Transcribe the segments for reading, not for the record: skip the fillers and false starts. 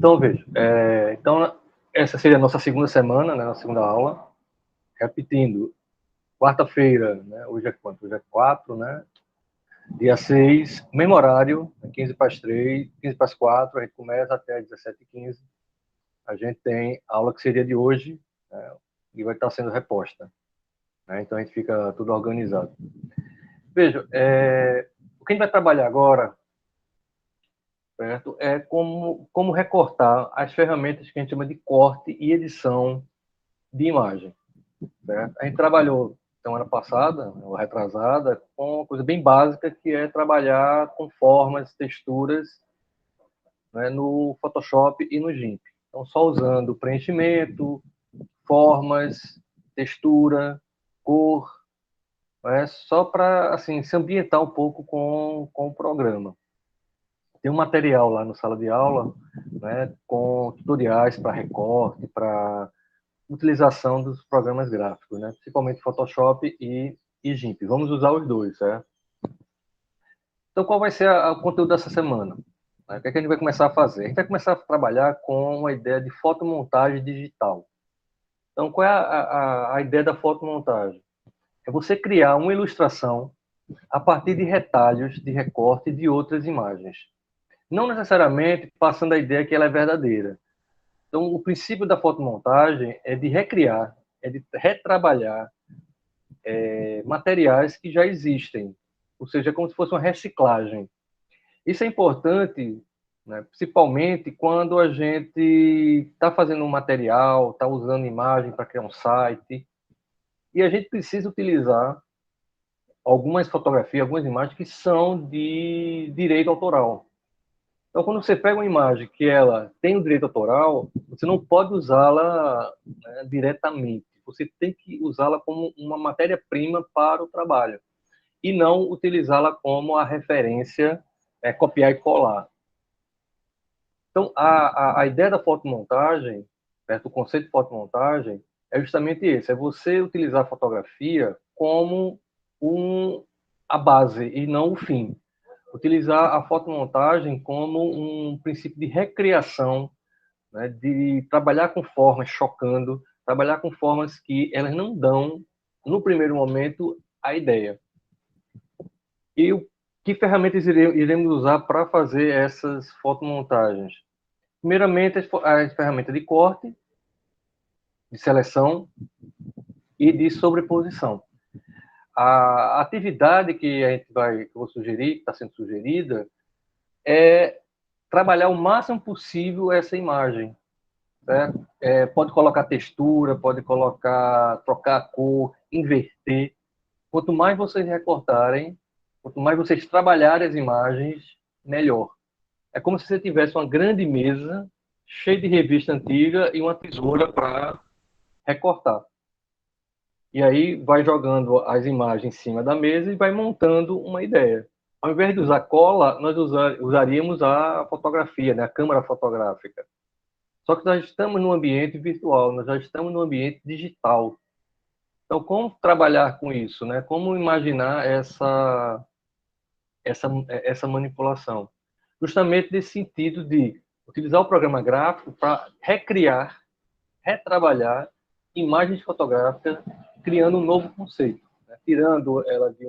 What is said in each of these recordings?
Então, veja, essa seria a nossa segunda semana, né, a segunda aula. Repetindo, quarta-feira, né, hoje é quanto? Hoje é 4, né? Dia 6, mesmo horário, 15 para as 3, 15 para as 4, a gente começa até às 17h15. A gente tem a aula que seria de hoje, né, e vai estar sendo reposta. Né, então, a gente fica tudo organizado. Veja, o que a gente vai trabalhar agora, certo, é como recortar as ferramentas que a gente chama de corte e edição de imagem. Certo? A gente trabalhou semana passada, ou retrasada, com uma coisa bem básica, que é trabalhar com formas, texturas, né, no Photoshop e no GIMP. Então, só usando preenchimento, formas, textura, cor, né, só para assim, se ambientar um pouco com o programa. Tem um material lá no sala de aula, né, com tutoriais para recorte, para utilização dos programas gráficos, né? Principalmente Photoshop e GIMP. Vamos usar os dois, certo? Então, qual vai ser o conteúdo dessa semana? O que é que a gente vai começar a fazer? A gente vai começar a trabalhar com uma ideia de fotomontagem digital. Então, qual é a ideia da fotomontagem? É você criar uma ilustração a partir de retalhos de recorte de outras imagens. Não necessariamente passando a ideia que ela é verdadeira. Então, o princípio da fotomontagem é de recriar, é de retrabalhar materiais que já existem, ou seja, como se fosse uma reciclagem. Isso é importante, né, principalmente quando a gente está fazendo um material, está usando imagem para criar um site, e a gente precisa utilizar algumas fotografias, algumas imagens que são de direito autoral. Então, quando você pega uma imagem que ela tem o direito autoral, você não pode usá-la, né, diretamente. Você tem que usá-la como uma matéria-prima para o trabalho e não utilizá-la como a referência, copiar e colar. Então, a ideia da fotomontagem, certo? O conceito de fotomontagem é justamente esse, é você utilizar a fotografia como a base e não o fim. Utilizar a fotomontagem como um princípio de recriação, né, de trabalhar com formas chocando, trabalhar com formas que elas não dão, no primeiro momento, a ideia. E que ferramentas iremos usar para fazer essas fotomontagens? Primeiramente, as ferramentas de corte, de seleção e de sobreposição. A atividade que eu vou sugerir, que está sendo sugerida, é trabalhar o máximo possível essa imagem. Certo? Pode colocar textura, pode trocar a cor, inverter. Quanto mais vocês recortarem, quanto mais vocês trabalharem as imagens, melhor. É como se você tivesse uma grande mesa cheia de revista antiga e uma tesoura para recortar. E aí vai jogando as imagens em cima da mesa e vai montando uma ideia. Ao invés de usar cola, nós usaríamos a fotografia, né? A câmera fotográfica. Só que nós estamos num ambiente virtual, nós já estamos num ambiente digital. Então, como trabalhar com isso, né? Como imaginar essa manipulação? Justamente nesse sentido de utilizar o programa gráfico para recriar, retrabalhar imagens fotográficas, criando um novo conceito, né? Tirando ela de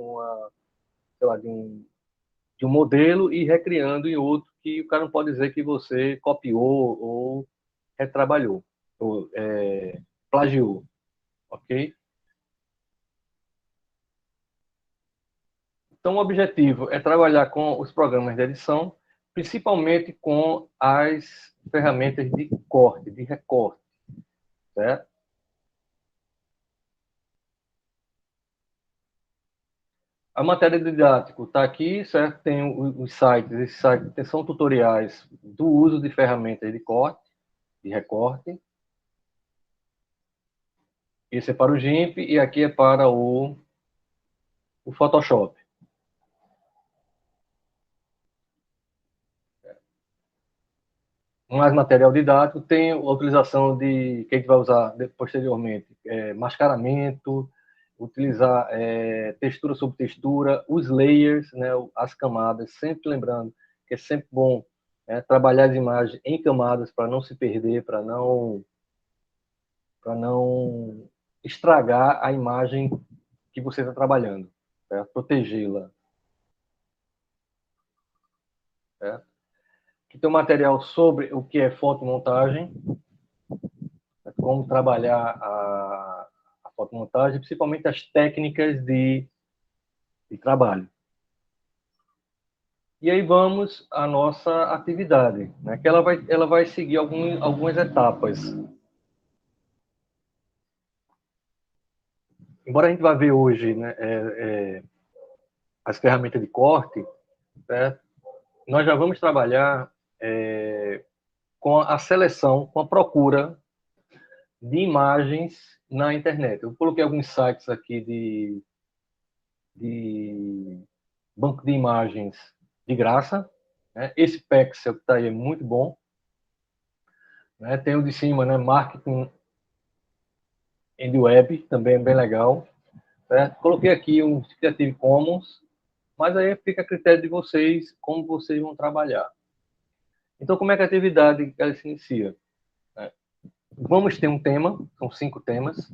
sei lá, de um modelo e recriando em outro que o cara não pode dizer que você copiou ou retrabalhou, ou plagiou, ok? Então, o objetivo é trabalhar com os programas de edição, principalmente com as ferramentas de corte, de recorte, certo? A matéria didática está aqui, certo? Tem os sites, esses sites são tutoriais do uso de ferramentas de corte, de recorte. Esse é para o GIMP e aqui é para o Photoshop. Mais material didático, tem a utilização que a gente vai usar posteriormente, mascaramento, utilizar textura sobre textura, os layers, né, as camadas, sempre lembrando que é sempre bom trabalhar as imagens em camadas para não se perder, para não estragar a imagem que você está trabalhando, certo? Protegê-la. Certo? Aqui tem um material sobre o que é fotomontagem, como trabalhar a fotomontagem, principalmente as técnicas de trabalho. E aí vamos à nossa atividade, né? Que ela vai seguir algumas etapas. Embora a gente vá ver hoje, né, as ferramentas de corte, certo? Nós já vamos trabalhar com a seleção, com a procura de imagens na internet. Eu coloquei alguns sites aqui de banco de imagens de graça, né? Esse Pexel que está aí é muito bom, né? Tem o de cima, né? Marketing and Web, também é bem legal, certo? Coloquei aqui um Creative Commons, mas aí fica a critério de vocês como vocês vão trabalhar. Então, como é que a atividade ela se inicia? Vamos ter um tema, são 5 temas,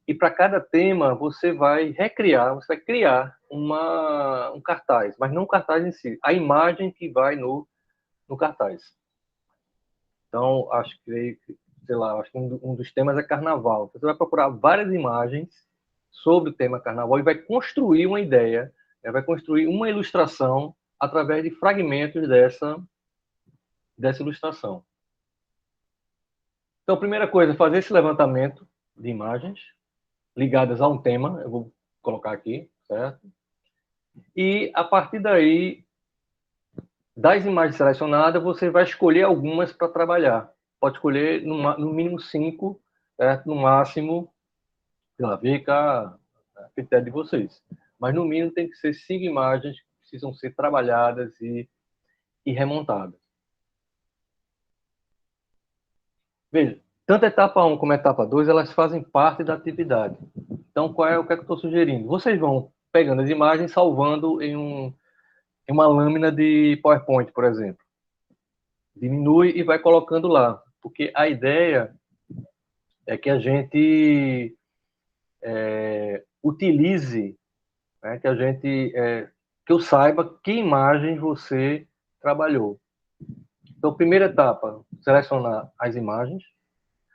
e para cada tema você vai recriar, você vai criar um cartaz, mas não o cartaz em si, a imagem que vai no cartaz. Então, acho que, sei lá, acho que um dos temas é carnaval. Você vai procurar várias imagens sobre o tema carnaval e vai construir uma ideia, né? Vai construir uma ilustração através de fragmentos dessa ilustração. Então, a primeira coisa, fazer esse levantamento de imagens ligadas a um tema, eu vou colocar aqui, certo? E, a partir daí, das imagens selecionadas, você vai escolher algumas para trabalhar. Pode escolher no mínimo 5, certo? No máximo, sei lá, fica a critério de vocês. Mas no mínimo tem que ser 5 imagens que precisam ser trabalhadas e remontadas. Veja, tanto a etapa 1 como a etapa 2, elas fazem parte da atividade. Então, o que é que eu estou sugerindo? Vocês vão pegando as imagens, salvando em uma lâmina de PowerPoint, por exemplo. Diminui e vai colocando lá. Porque a ideia é que a gente utilize, né, que eu saiba que imagem você trabalhou. Então, primeira etapa, selecionar as imagens.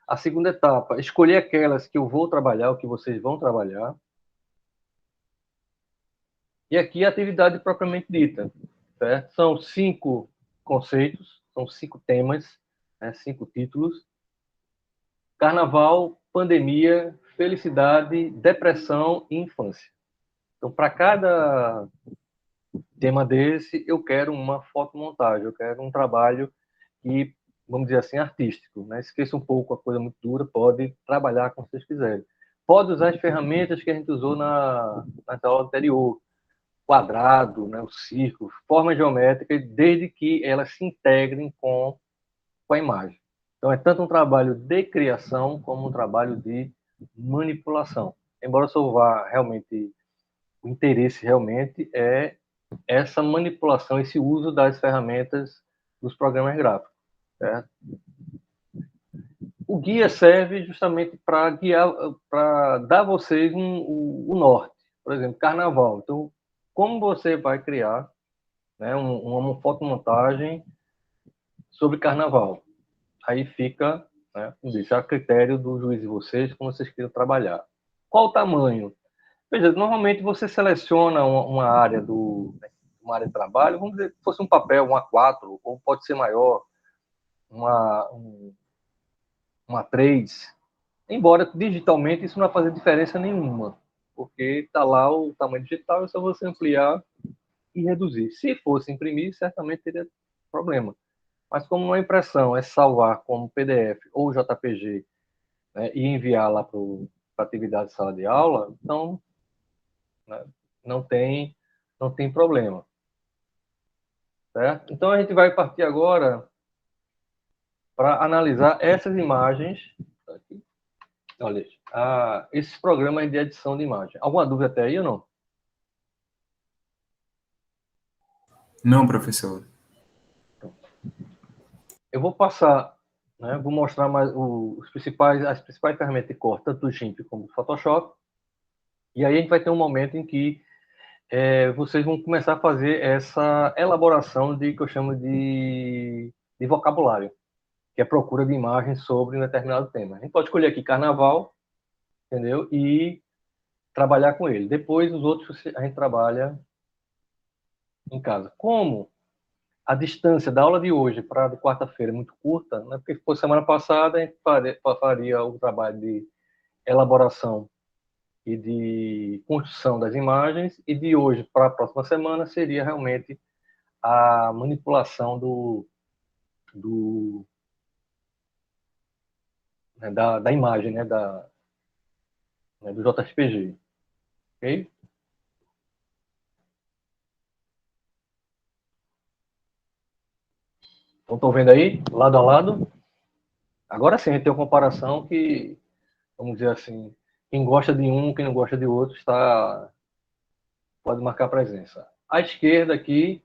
A segunda etapa, escolher aquelas que eu vou trabalhar, o que vocês vão trabalhar. E aqui a atividade propriamente dita, certo? São 5 conceitos, são 5 temas, né, 5 títulos. Carnaval, pandemia, felicidade, depressão e infância. Então, para cada tema desse, eu quero uma fotomontagem, eu quero um trabalho que, vamos dizer assim, artístico, né? Esqueça um pouco a coisa muito dura, pode trabalhar como vocês quiserem. Pode usar as ferramentas que a gente usou na aula anterior, quadrado, né, o círculo, formas geométricas, desde que elas se integrem com a imagem. Então, é tanto um trabalho de criação como um trabalho de manipulação. Embora só vá realmente, o interesse realmente é essa manipulação, esse uso das ferramentas dos programas gráficos. Certo? O guia serve justamente para guiar, para dar a vocês o norte. Por exemplo, carnaval. Então, como você vai criar, né, uma fotomontagem sobre carnaval? Aí fica, né, isso é a critério do juiz de vocês, como vocês queiram trabalhar. Qual o tamanho? Veja, normalmente você seleciona uma área uma área de trabalho, vamos dizer que fosse um papel, um A4, ou pode ser maior, uma A3, embora digitalmente isso não vai fazer diferença nenhuma, porque está lá o tamanho digital, é só você ampliar e reduzir. Se fosse imprimir, certamente teria problema. Mas como a impressão é salvar como PDF ou JPG, né, e enviar lá para a atividade de sala de aula, então, né, não tem, não tem problema. Certo? Então a gente vai partir agora para analisar essas imagens. Aqui. Olha, esses programas de edição de imagem. Alguma dúvida até aí ou não? Não, professor. eu vou passar, né, vou mostrar mais as principais ferramentas de corte, tanto do GIMP como do Photoshop, e aí a gente vai ter um momento em que vocês vão começar a fazer essa elaboração de que eu chamo de vocabulário, que é procura de imagens sobre um determinado tema. A gente pode escolher aqui carnaval, entendeu? E trabalhar com ele. Depois, os outros a gente trabalha em casa. Como a distância da aula de hoje para a de quarta-feira é muito curta, né? Porque foi semana passada, a gente faria o trabalho de elaboração e de construção das imagens, e de hoje para a próxima semana seria realmente a manipulação do né, da imagem, né, do JPG. Ok? Então, estão vendo aí, lado a lado? Agora sim, a gente tem uma comparação que, vamos dizer assim, quem gosta de um, quem não gosta de outro, pode marcar presença. À esquerda aqui,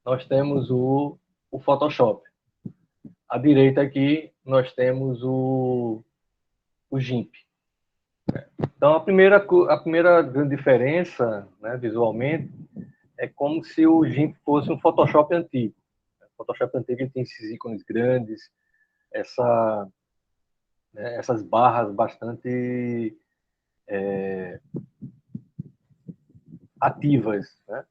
nós temos o Photoshop. À direita aqui, nós temos o GIMP. Então, a primeira grande diferença, né, visualmente, é como se o GIMP fosse um Photoshop antigo. O Photoshop antigo ele tem esses ícones grandes, essa, essas barras bastante ativas. Né?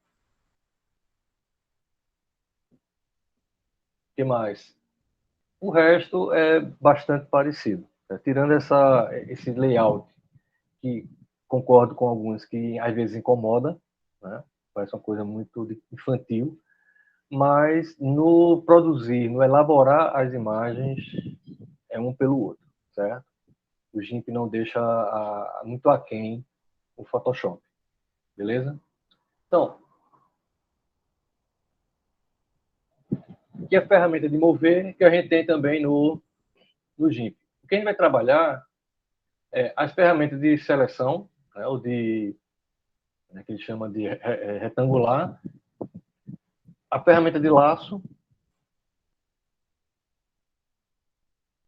O que mais? O resto é bastante parecido. Né? Tirando esse layout, que concordo com alguns que às vezes incomoda, né? Parece uma coisa muito infantil, mas no produzir, no elaborar as imagens, é um pelo outro, certo? O GIMP não deixa muito aquém o Photoshop, beleza? Então, aqui é a ferramenta de mover, que a gente tem também no GIMP. O que a gente vai trabalhar é as ferramentas de seleção, né, ou que ele chama de retangular, a ferramenta de laço,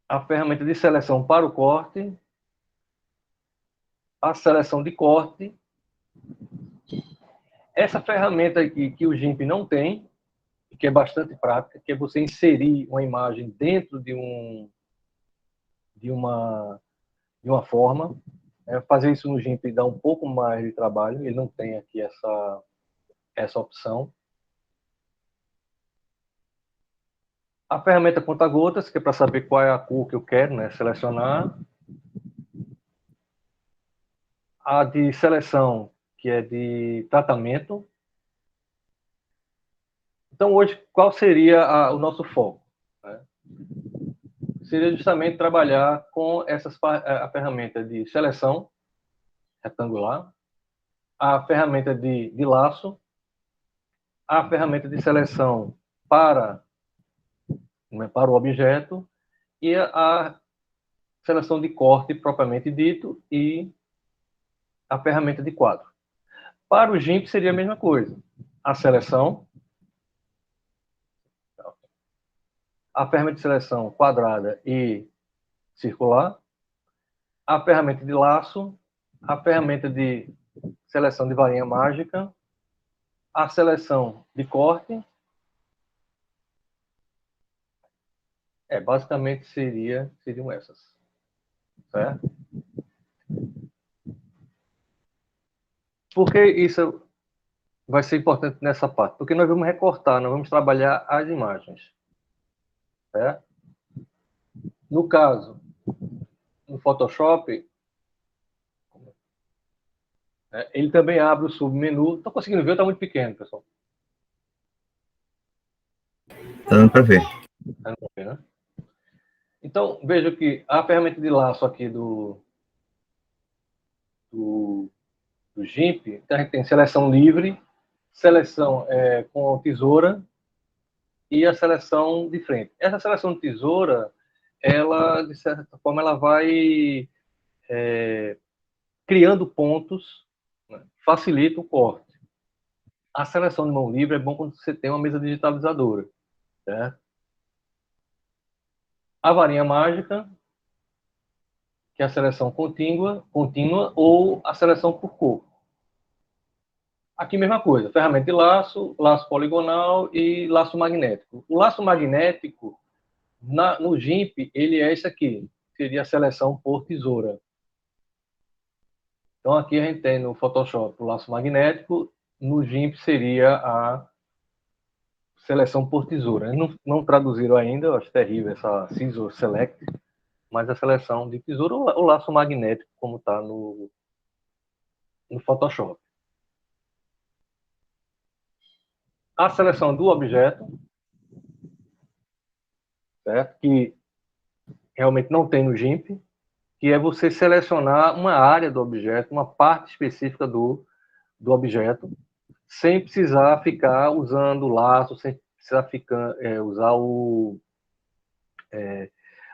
a ferramenta de seleção para o corte, a seleção de corte. Essa ferramenta aqui que o GIMP não tem, que é bastante prática, que é você inserir uma imagem dentro de uma, de uma forma. Fazer isso no GIMP dá um pouco mais de trabalho, ele não tem aqui essa opção. A ferramenta conta-gotas, que é para saber qual é a cor que eu quero, né, selecionar. A de seleção, que é de tratamento. Então, hoje, qual seria o nosso foco? Né? Seria justamente trabalhar com a ferramenta de seleção retangular, a ferramenta de laço, a ferramenta de seleção para, né, para o objeto e a seleção de corte propriamente dito e a ferramenta de quadro. Para o GIMP seria a mesma coisa. A seleção, a ferramenta de seleção quadrada e circular, a ferramenta de laço, a ferramenta de seleção de varinha mágica, a seleção de corte. Basicamente seriam essas. Certo? Por que isso vai ser importante nessa parte? Porque nós vamos recortar, nós vamos trabalhar as imagens. Certo? No caso, no Photoshop, ele também abre o submenu. Estou conseguindo ver, está muito pequeno, pessoal. Está dando para ver. Tá dando pra ver, né? Então, veja que a ferramenta de laço aqui do GIMP, então a gente tem seleção livre, seleção com tesoura e a seleção de frente. Essa seleção de tesoura, ela, de certa forma, ela vai criando pontos, né? Facilita o corte. A seleção de mão livre é bom quando você tem uma mesa digitalizadora, certo? a varinha mágica, que é a seleção contínua ou a seleção por cor. Aqui mesma coisa, ferramenta de laço, laço poligonal e laço magnético. O laço magnético, no GIMP, ele é esse aqui, seria a seleção por tesoura. Então aqui a gente tem no Photoshop o laço magnético, no GIMP seria a seleção por tesoura. Não traduziram ainda, eu acho terrível essa Scissor Select, mas a seleção de tesoura, o laço magnético, como está no Photoshop. A seleção do objeto, certo? Que realmente não tem no GIMP, que é você selecionar uma área do objeto, uma parte específica do objeto, sem precisar ficar usando laço, sem precisar usar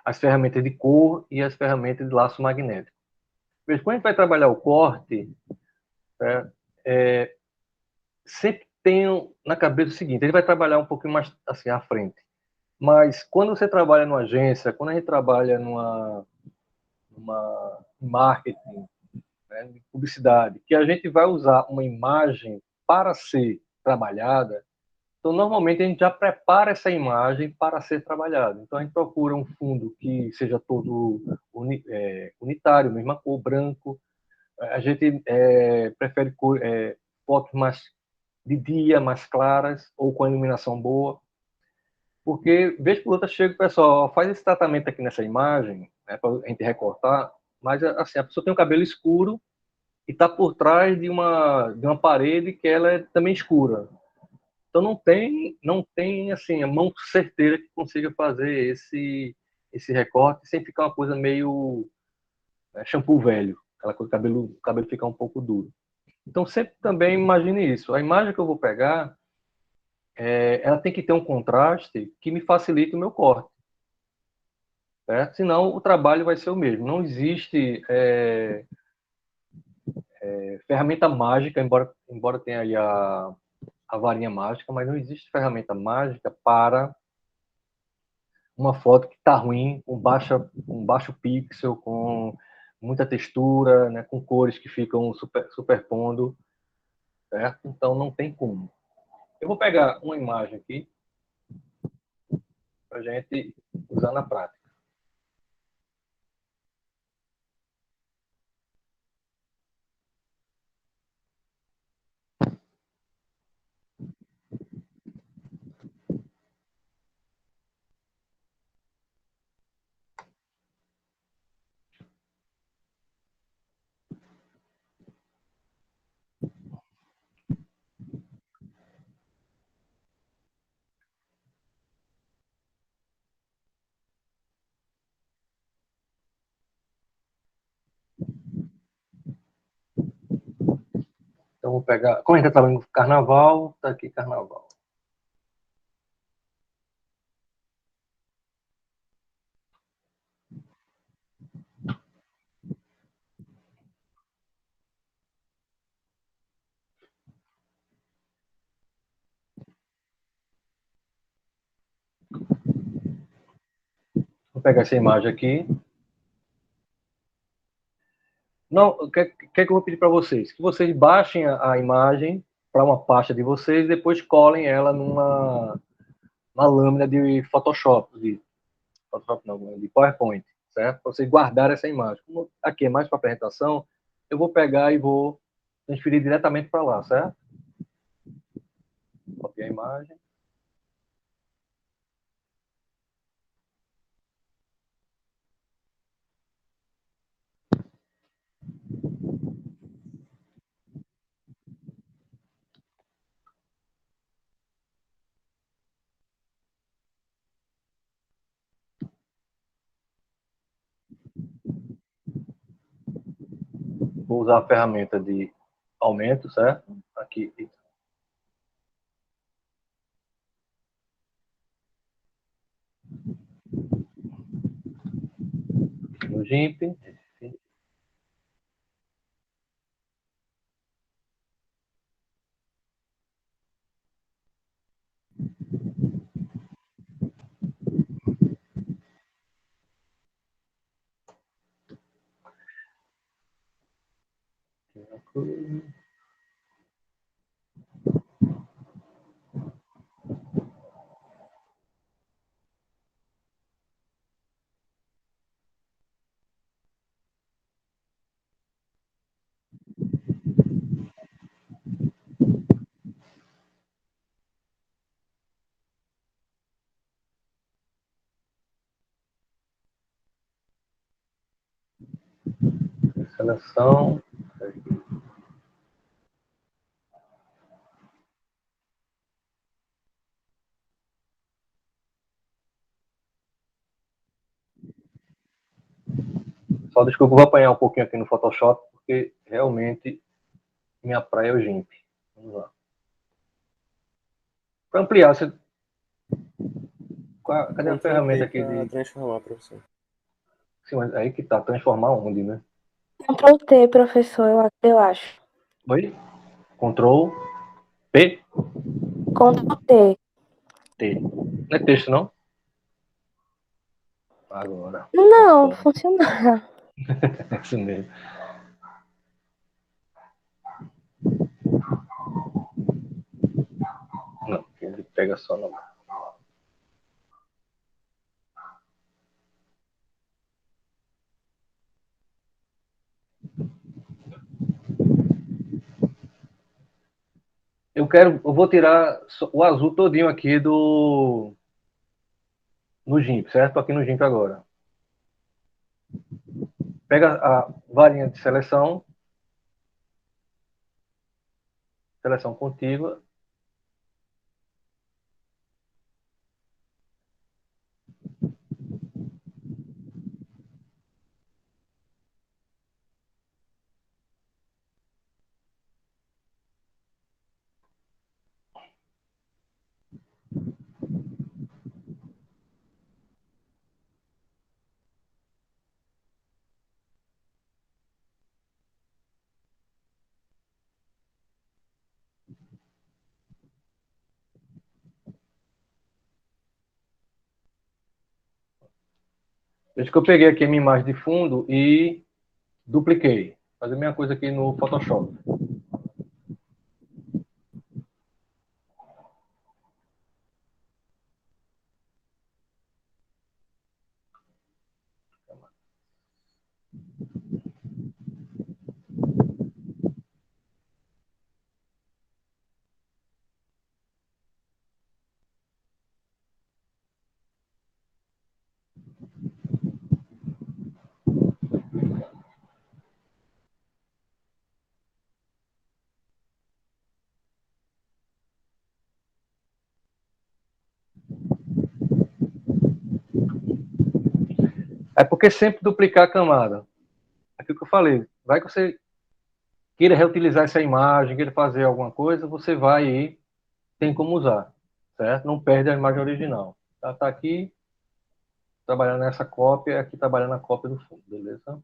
as ferramentas de cor e as ferramentas de laço magnético. Mas quando a gente vai trabalhar o corte, né, sempre tenho na cabeça o seguinte, ele vai trabalhar um pouquinho mais assim à frente. Mas quando você trabalha numa agência, quando a gente trabalha numa marketing, né, de publicidade, que a gente vai usar uma imagem para ser trabalhada, então normalmente a gente já prepara essa imagem para ser trabalhada. Então a gente procura um fundo que seja todo unitário, mesma cor, branco. A gente prefere fotos mais de dia, mais claras, ou com iluminação boa. Porque, vez por outra, chega o pessoal, faz esse tratamento aqui nessa imagem, né, para a gente recortar, mas assim, a pessoa tem um cabelo escuro e está por trás de uma parede que ela é também escura. Então não tem assim, a mão certeira que consiga fazer esse recorte sem ficar uma coisa meio shampoo velho, aquela coisa, o cabelo ficar um pouco duro. Então sempre também imagine isso. A imagem que eu vou pegar, ela tem que ter um contraste que me facilite o meu corte, certo? Senão o trabalho vai ser o mesmo. Não existe ferramenta mágica, embora tenha aí a varinha mágica, mas não existe ferramenta mágica para uma foto que está ruim, com baixo pixel, com muita textura, né, com cores que ficam superpondo, certo? Então não tem como. Eu vou pegar uma imagem aqui para a gente usar na prática. Então vou pegar, como a gente está trabalhando com carnaval, está aqui carnaval. Vou pegar essa imagem aqui. Não, o que eu vou pedir para vocês? Que vocês baixem a imagem para uma pasta de vocês e depois colhem ela numa lâmina de Photoshop, não, de PowerPoint, certo? Para vocês guardarem essa imagem. Como aqui é mais para apresentação, eu vou pegar e vou transferir diretamente para lá, certo? Copiar a imagem. Vou usar a ferramenta de aumento, certo? Aqui no GIMP. Seleção. Só desculpa, eu vou apanhar um pouquinho aqui no Photoshop, porque realmente minha praia é o GIMP. Vamos lá. Para ampliar, você... cadê a ferramenta aqui de transformar, professor? Sim, mas aí que tá, transformar onde, né? Ctrl T, professor, eu acho. Oi? Ctrl P? Ctrl T. T. Não é texto, não? Agora. Não, funcionar. É isso mesmo. Não, ele pega só não. Eu vou tirar o azul todinho aqui no GIMP, certo? Tô aqui no GIMP agora. Pega a varinha de seleção contínua. Veja que eu peguei aqui a minha imagem de fundo e dupliquei. Fazer a mesma coisa aqui no Photoshop. É porque sempre duplicar a camada. Aquilo que eu falei. Vai que você queira reutilizar essa imagem, queira fazer alguma coisa, você vai e tem como usar, certo? Não perde a imagem original. Tá aqui trabalhando nessa cópia, aqui trabalhando na cópia do fundo, beleza?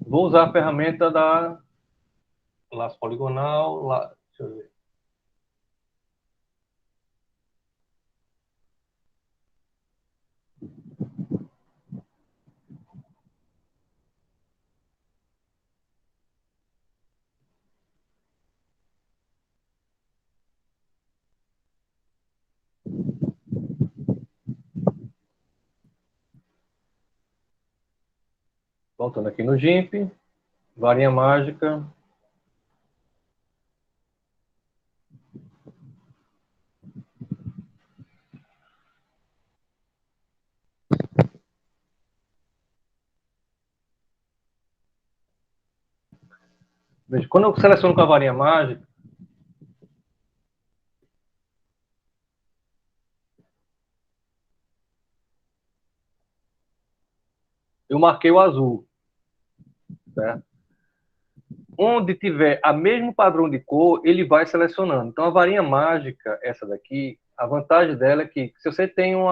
Vou usar a ferramenta da laço poligonal, deixa eu ver. Voltando aqui no GIMP, varinha mágica. Veja, quando eu seleciono com a varinha mágica, eu marquei o azul, certo? Onde tiver a mesmo padrão de cor, ele vai selecionando. Então, a varinha mágica, essa daqui, a vantagem dela é que, se você tem um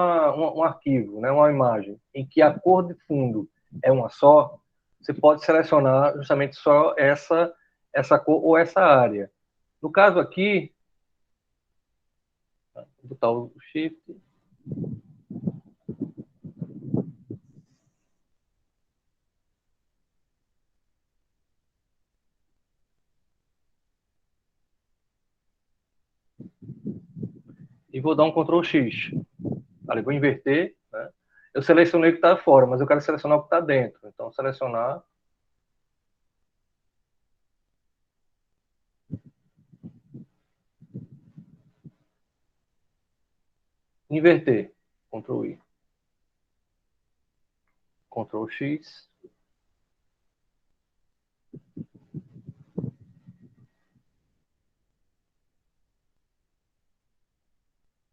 arquivo, né, uma imagem, em que a cor de fundo é uma só, você pode selecionar justamente só essa cor ou essa área. No caso aqui, vou botar o Shift. e vou dar um Ctrl X. Ali, vou inverter, né? Eu selecionei o que está fora, mas eu quero selecionar o que está dentro. Então, selecionar. Inverter. Ctrl I. Ctrl X.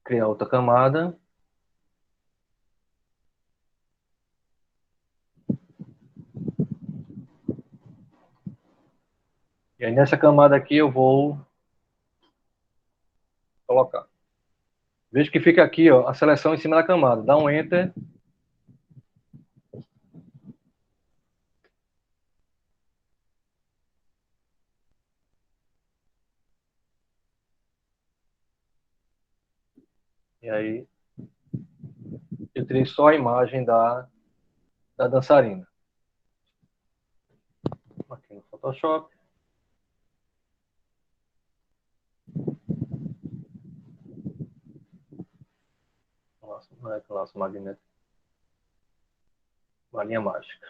Criar outra camada. E aí, nessa camada aqui, eu vou colocar. Veja que fica aqui, ó, a seleção em cima da camada. Dá um Enter. E aí, eu tirei só a imagem da dançarina. Aqui no Photoshop. Nossa, não é laço magnético. Uma linha mágica.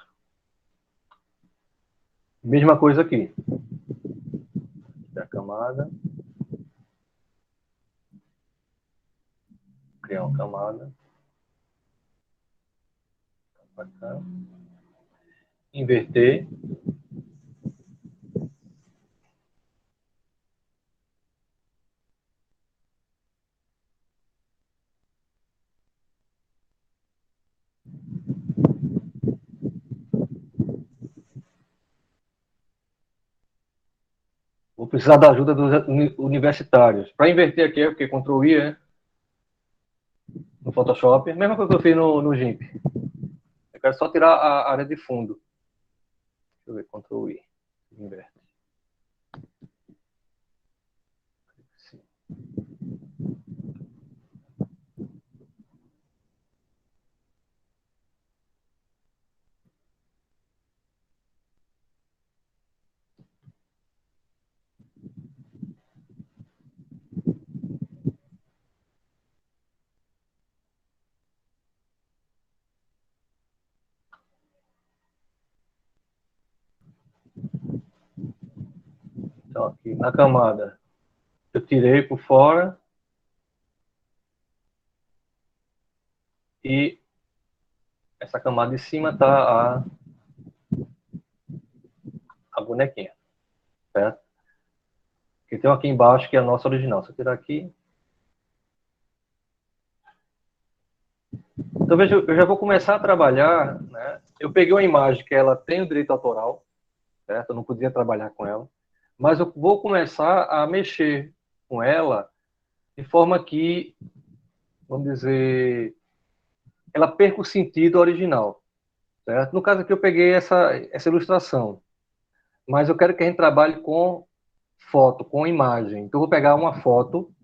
Mesma coisa aqui. Da camada. Criar uma camada. Bacana. Inverter. Vou precisar da ajuda dos universitários. Para inverter aqui, é porque Ctrl I, no Photoshop. Mesma coisa que eu fiz no GIMP. Eu quero só tirar a área de fundo. Deixa eu ver, Ctrl I. Inverte. Sim. Então, aqui na camada, eu tirei por fora e essa camada de cima está a bonequinha, certo? Que tem aqui embaixo que é a nossa original. Se eu tirar aqui. Então, veja, eu já vou começar a trabalhar, né? Eu peguei uma imagem que ela tem o direito autoral, certo? Eu não podia trabalhar com ela, mas eu vou começar a mexer com ela de forma que, vamos dizer, ela perca o sentido original, certo? No caso aqui eu peguei essa ilustração, mas eu quero que a gente trabalhe com foto, com imagem. Então eu vou pegar uma foto.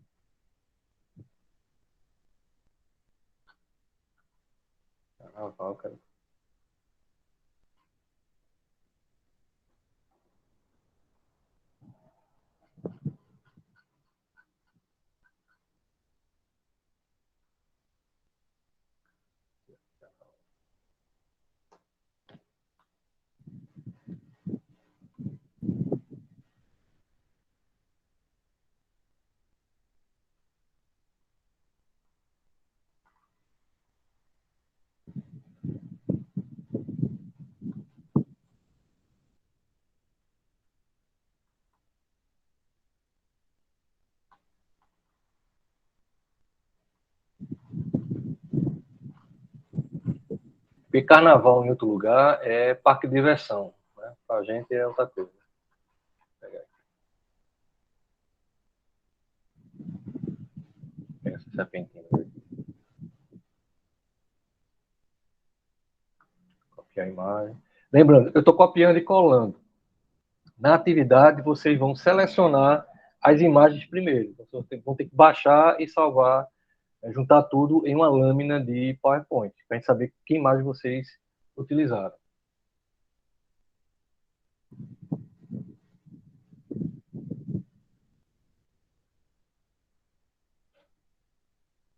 Porque carnaval em outro lugar é parque de diversão, né? Para a gente é outra coisa. Vou pegar essa serpentina aqui. Copiar a imagem. Lembrando, eu estou copiando e colando. Na atividade, vocês vão selecionar as imagens primeiro. Vocês vão ter que baixar e salvar, juntar tudo em uma lâmina de PowerPoint, para a gente saber que imagem vocês utilizaram.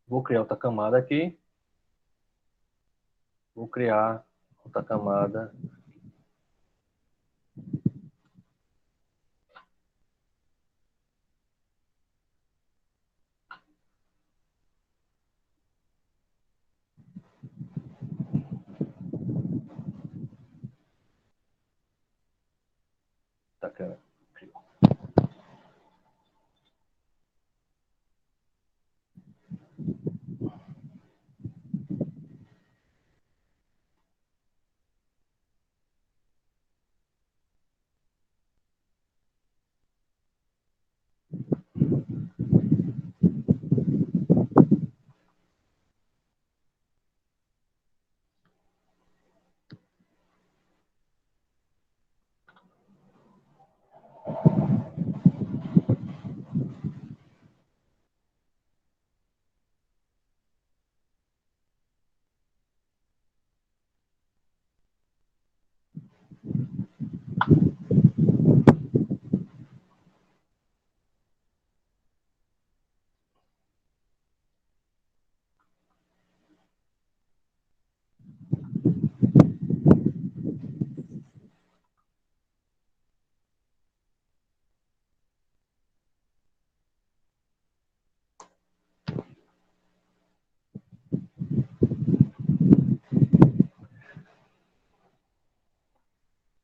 Vou criar outra camada aqui. Vou criar outra camada. Tá, cara.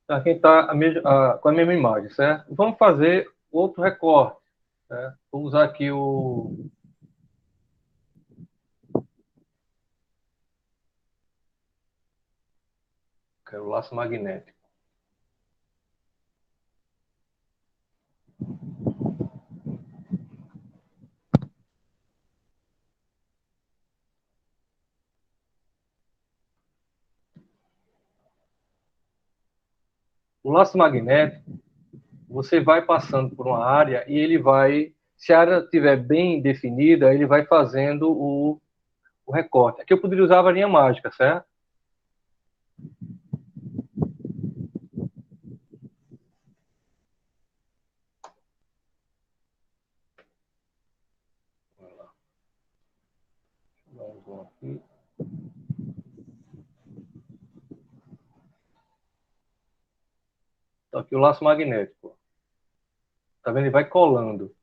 Aqui está com a mesma imagem, certo? Vamos fazer outro recorte. Certo? Vou usar aqui que é o laço magnético. O laço magnético, você vai passando por uma área e ele vai, se a área estiver bem definida, ele vai fazendo o recorte. Aqui eu poderia usar a varinha mágica, certo? Vamos aqui. Então, aqui o laço magnético. Tá vendo? Ele vai colando.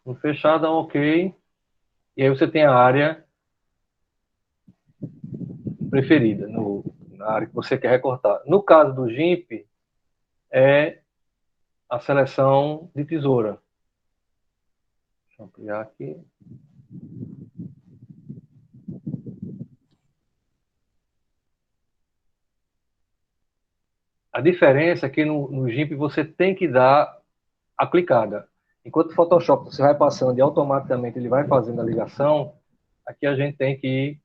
No fechado, ok. E aí você tem a área preferida, na área que você quer recortar. No caso do GIMP, é a seleção de tesoura. Deixa eu ampliar aqui. A diferença é que no GIMP você tem que dar a clicada. Enquanto o Photoshop você vai passando e automaticamente ele vai fazendo a ligação, aqui a gente tem que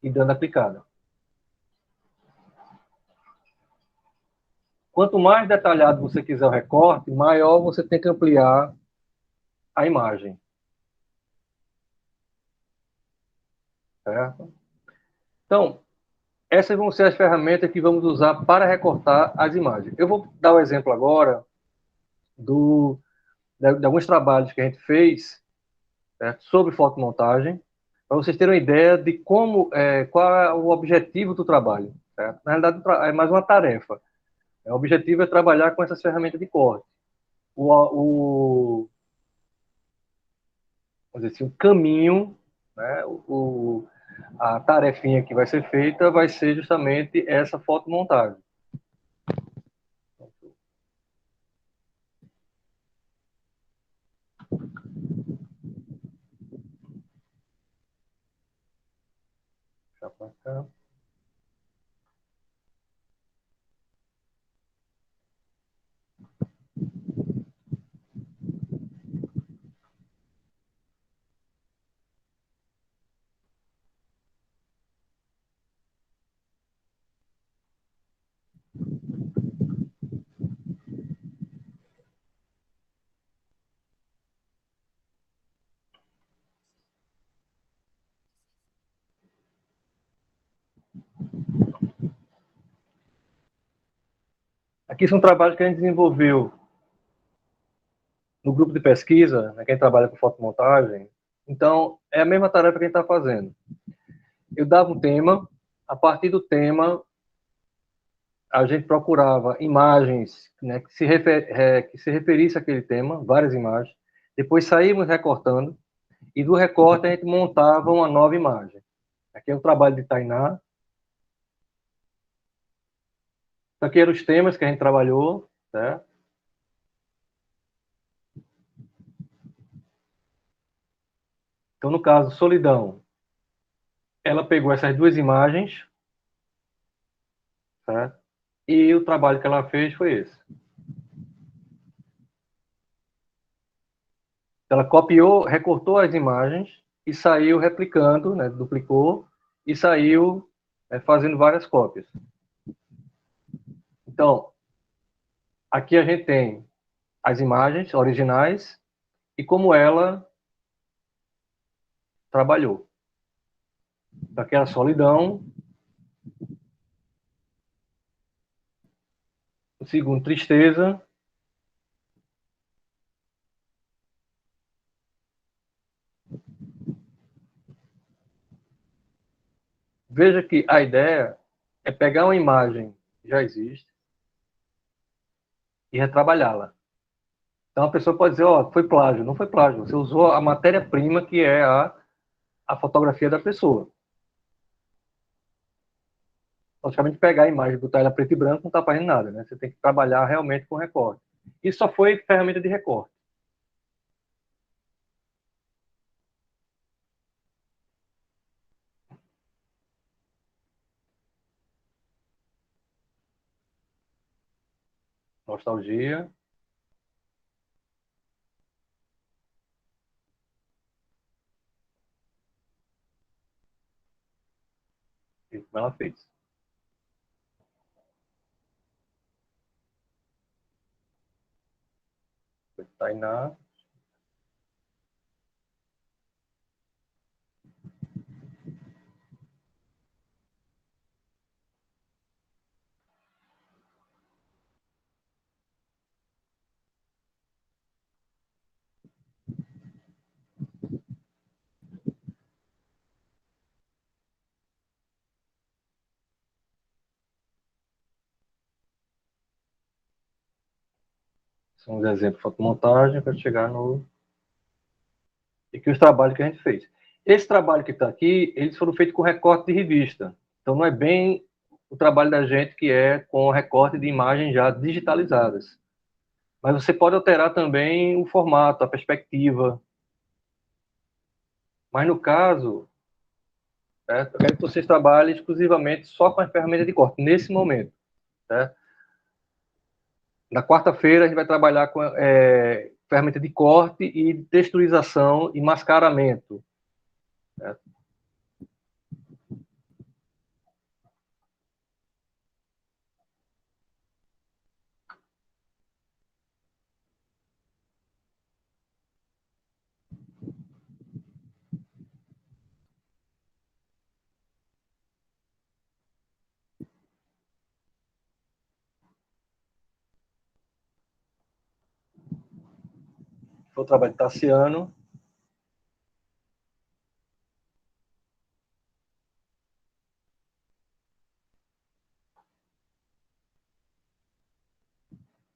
ir dando a clicada. Quanto mais detalhado você quiser o recorte, maior você tem que ampliar a imagem. Certo? Então, essas vão ser as ferramentas que vamos usar para recortar as imagens. Eu vou dar o exemplo agora de alguns trabalhos que a gente fez, certo? Sobre fotomontagem, para vocês terem uma ideia de qual é o objetivo do trabalho. Certo? Na realidade, é mais uma tarefa. O objetivo é trabalhar com essas ferramentas de corte. O, vamos dizer assim, o caminho, né? A tarefinha que vai ser feita vai ser justamente essa fotomontagem. Deixa pra cá. Aqui são trabalhos que a gente desenvolveu no grupo de pesquisa, né, quem trabalha com fotomontagem. Então, é a mesma tarefa que a gente está fazendo. Eu dava um tema, a partir do tema, a gente procurava imagens, né, que se referisse àquele tema, várias imagens. Depois saímos recortando, e do recorte a gente montava uma nova imagem. Aqui é o trabalho de Tainá. Aqui eram os temas que a gente trabalhou, certo? Então, no caso, Solidão, ela pegou essas duas imagens, certo? E o trabalho que ela fez foi esse. Ela copiou, recortou as imagens e saiu replicando, né, duplicou, e saiu fazendo várias cópias. Então, aqui a gente tem as imagens originais e como ela trabalhou. Aqui é a solidão. O segundo, tristeza. Veja que a ideia é pegar uma imagem que já existe e retrabalhá-la. Então a pessoa pode dizer, ó, foi plágio. Não foi plágio. Você usou a matéria-prima que é a fotografia da pessoa. Praticamente pegar a imagem, botar ela preto e branco, não está fazendo nada, né? Você tem que trabalhar realmente com recorte. Isso só foi ferramenta de recorte. Nostalgia. E como ela fez. Foi Tainá. São os exemplos de fotomontagem para chegar no... E que os trabalhos que a gente fez. Esse trabalho que está aqui, eles foram feitos com recorte de revista. Então não é bem o trabalho da gente que é com recorte de imagens já digitalizadas. Mas você pode alterar também o formato, a perspectiva. Mas no caso, eu quero que vocês trabalhem exclusivamente só com a ferramenta de corte, nesse momento. Certo? Na quarta-feira, a gente vai trabalhar com ferramenta de corte e texturização e mascaramento. Certo? Foi o trabalho de Tassiano.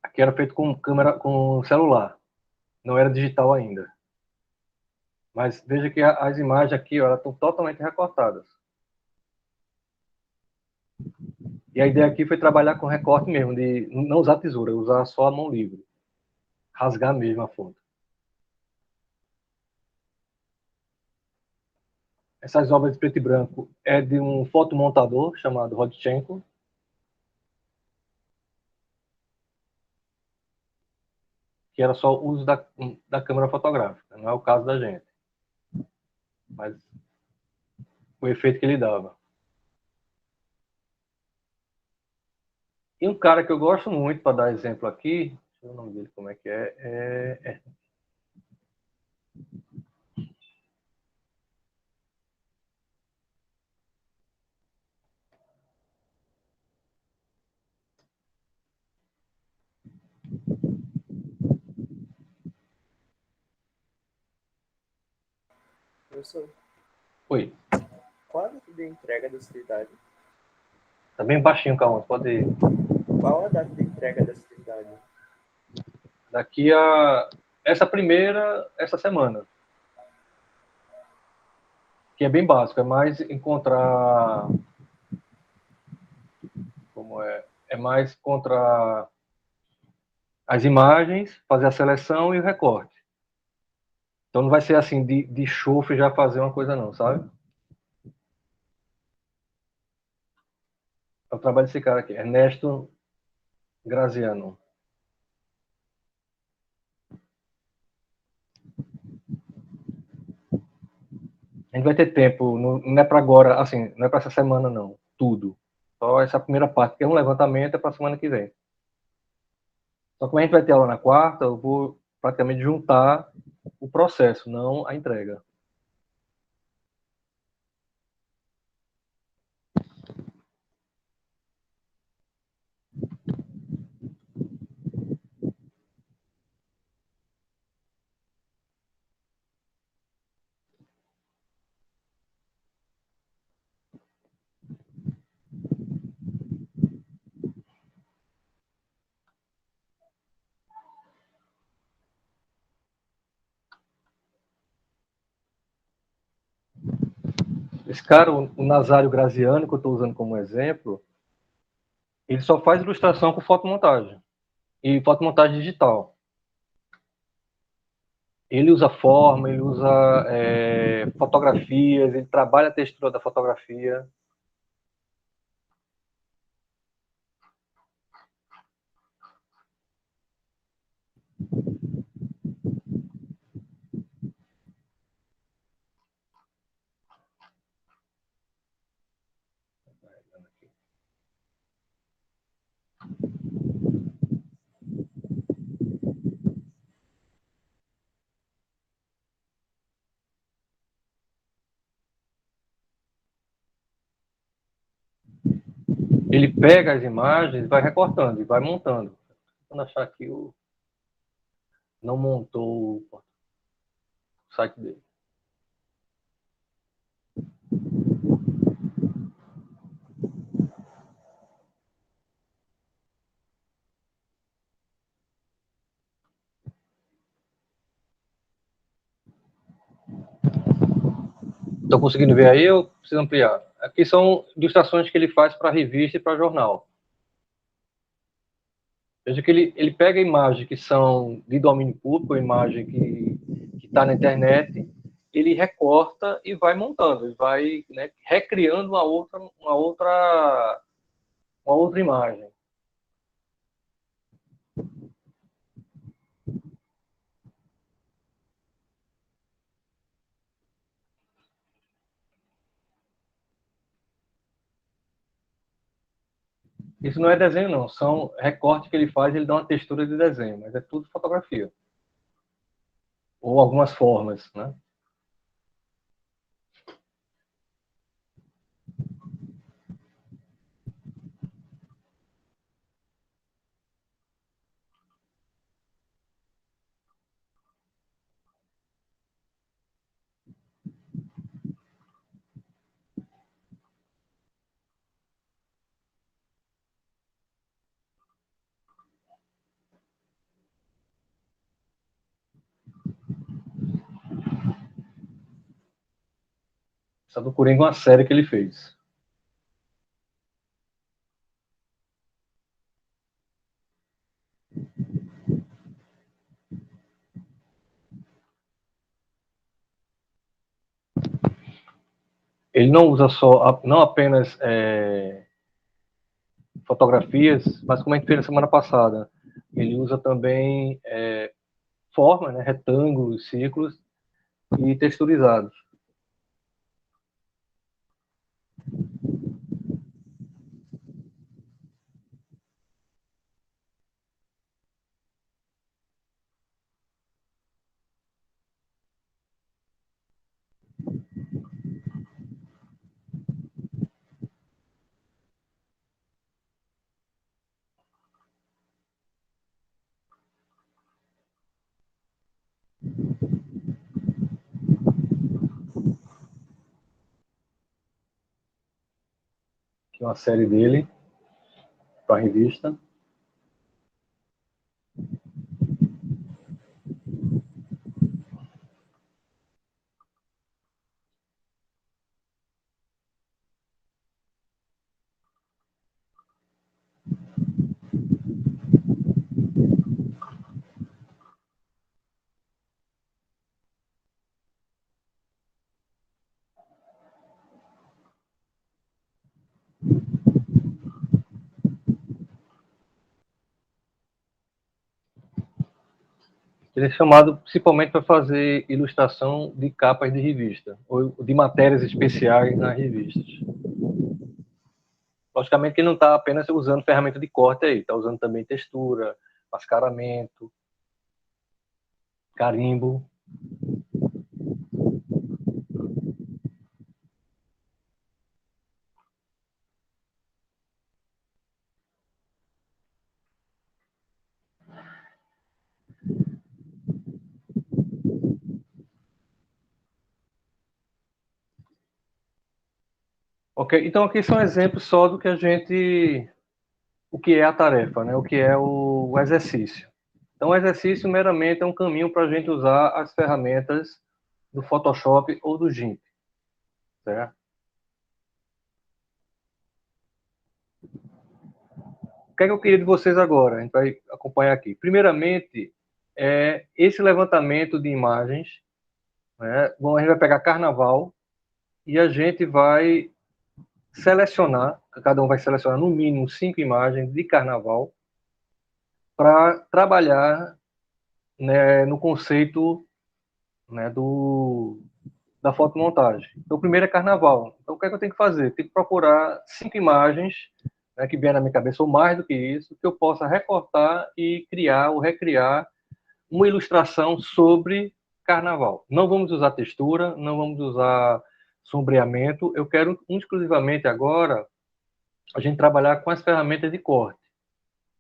Aqui era feito com câmera, com celular. Não era digital ainda. Mas veja que as imagens aqui, ó, elas estão totalmente recortadas. E a ideia aqui foi trabalhar com recorte mesmo, de não usar tesoura, usar só a mão livre. Rasgar mesmo a foto. Essas obras de preto e branco é de um fotomontador chamado Rodchenko. Que era só o uso da câmera fotográfica. Não é o caso da gente. Mas o efeito que ele dava. E um cara que eu gosto muito, para dar exemplo aqui, deixa eu ver o nome dele, como é que é. Professor, Oi, qual a data de entrega dessa atividade? tá bem baixinho, calma, pode ir. Qual a data de entrega dessa atividade? Daqui a essa semana, que é bem básico, é mais encontrar, como é mais encontrar as imagens, fazer a seleção e o recorte. Então não vai ser assim de chofre já fazer uma coisa não, sabe? É o trabalho desse cara aqui, Ernesto Graziano. A gente vai ter tempo, não é para agora, assim, não é para essa semana não, tudo. Só essa primeira parte, que é um levantamento, é para a semana que vem. Só que como a gente vai ter aula na quarta, eu vou praticamente juntar o processo, não a entrega. Esse cara, o Nazário Graziano, que eu estou usando como exemplo, ele só faz ilustração com fotomontagem e fotomontagem digital. Ele usa forma, ele usa fotografias, ele trabalha a textura da fotografia. Ele pega as imagens, vai recortando e vai montando. Vou achar aqui o não montou o site dele. Estão conseguindo ver aí ou preciso ampliar? Aqui são ilustrações que ele faz para revista e para jornal. Veja que ele pega imagens que são de domínio público, imagem que está na internet, ele recorta e vai montando, ele vai, né, recriando uma outra imagem. Isso não é desenho, não. São recortes que ele faz, ele dá uma textura de desenho, mas é tudo fotografia. Ou algumas formas, né? Essa do Coringa é uma série que ele fez. Ele não usa só, não apenas fotografias, mas como a gente fez na semana passada, ele usa também formas, né, retângulos, círculos e texturizados. Aqui uma série dele para a revista. Ele é chamado principalmente para fazer ilustração de capas de revista, ou de matérias especiais nas revistas. Logicamente que ele não está apenas usando ferramenta de corte aí, está usando também textura, mascaramento, carimbo. Ok, então aqui são exemplos só do que o que é a tarefa, né? O que é o exercício. Então, o exercício meramente é um caminho para a gente usar as ferramentas do Photoshop ou do GIMP, certo? O que é que eu queria de vocês agora? A gente vai acompanhar aqui. Primeiramente, esse levantamento de imagens, né? Bom, a gente vai pegar carnaval e a gente vai selecionar, cada um vai selecionar no mínimo 5 imagens de carnaval para trabalhar, né, no conceito, né, da fotomontagem. Então, o primeiro é carnaval. Então, o que é que eu tenho que fazer? Tenho que procurar 5 imagens, né, que vêm na minha cabeça, ou mais do que isso, que eu possa recortar e criar ou recriar uma ilustração sobre carnaval. Não vamos usar textura, não vamos usar sombreamento. Eu quero exclusivamente agora a gente trabalhar com as ferramentas de corte,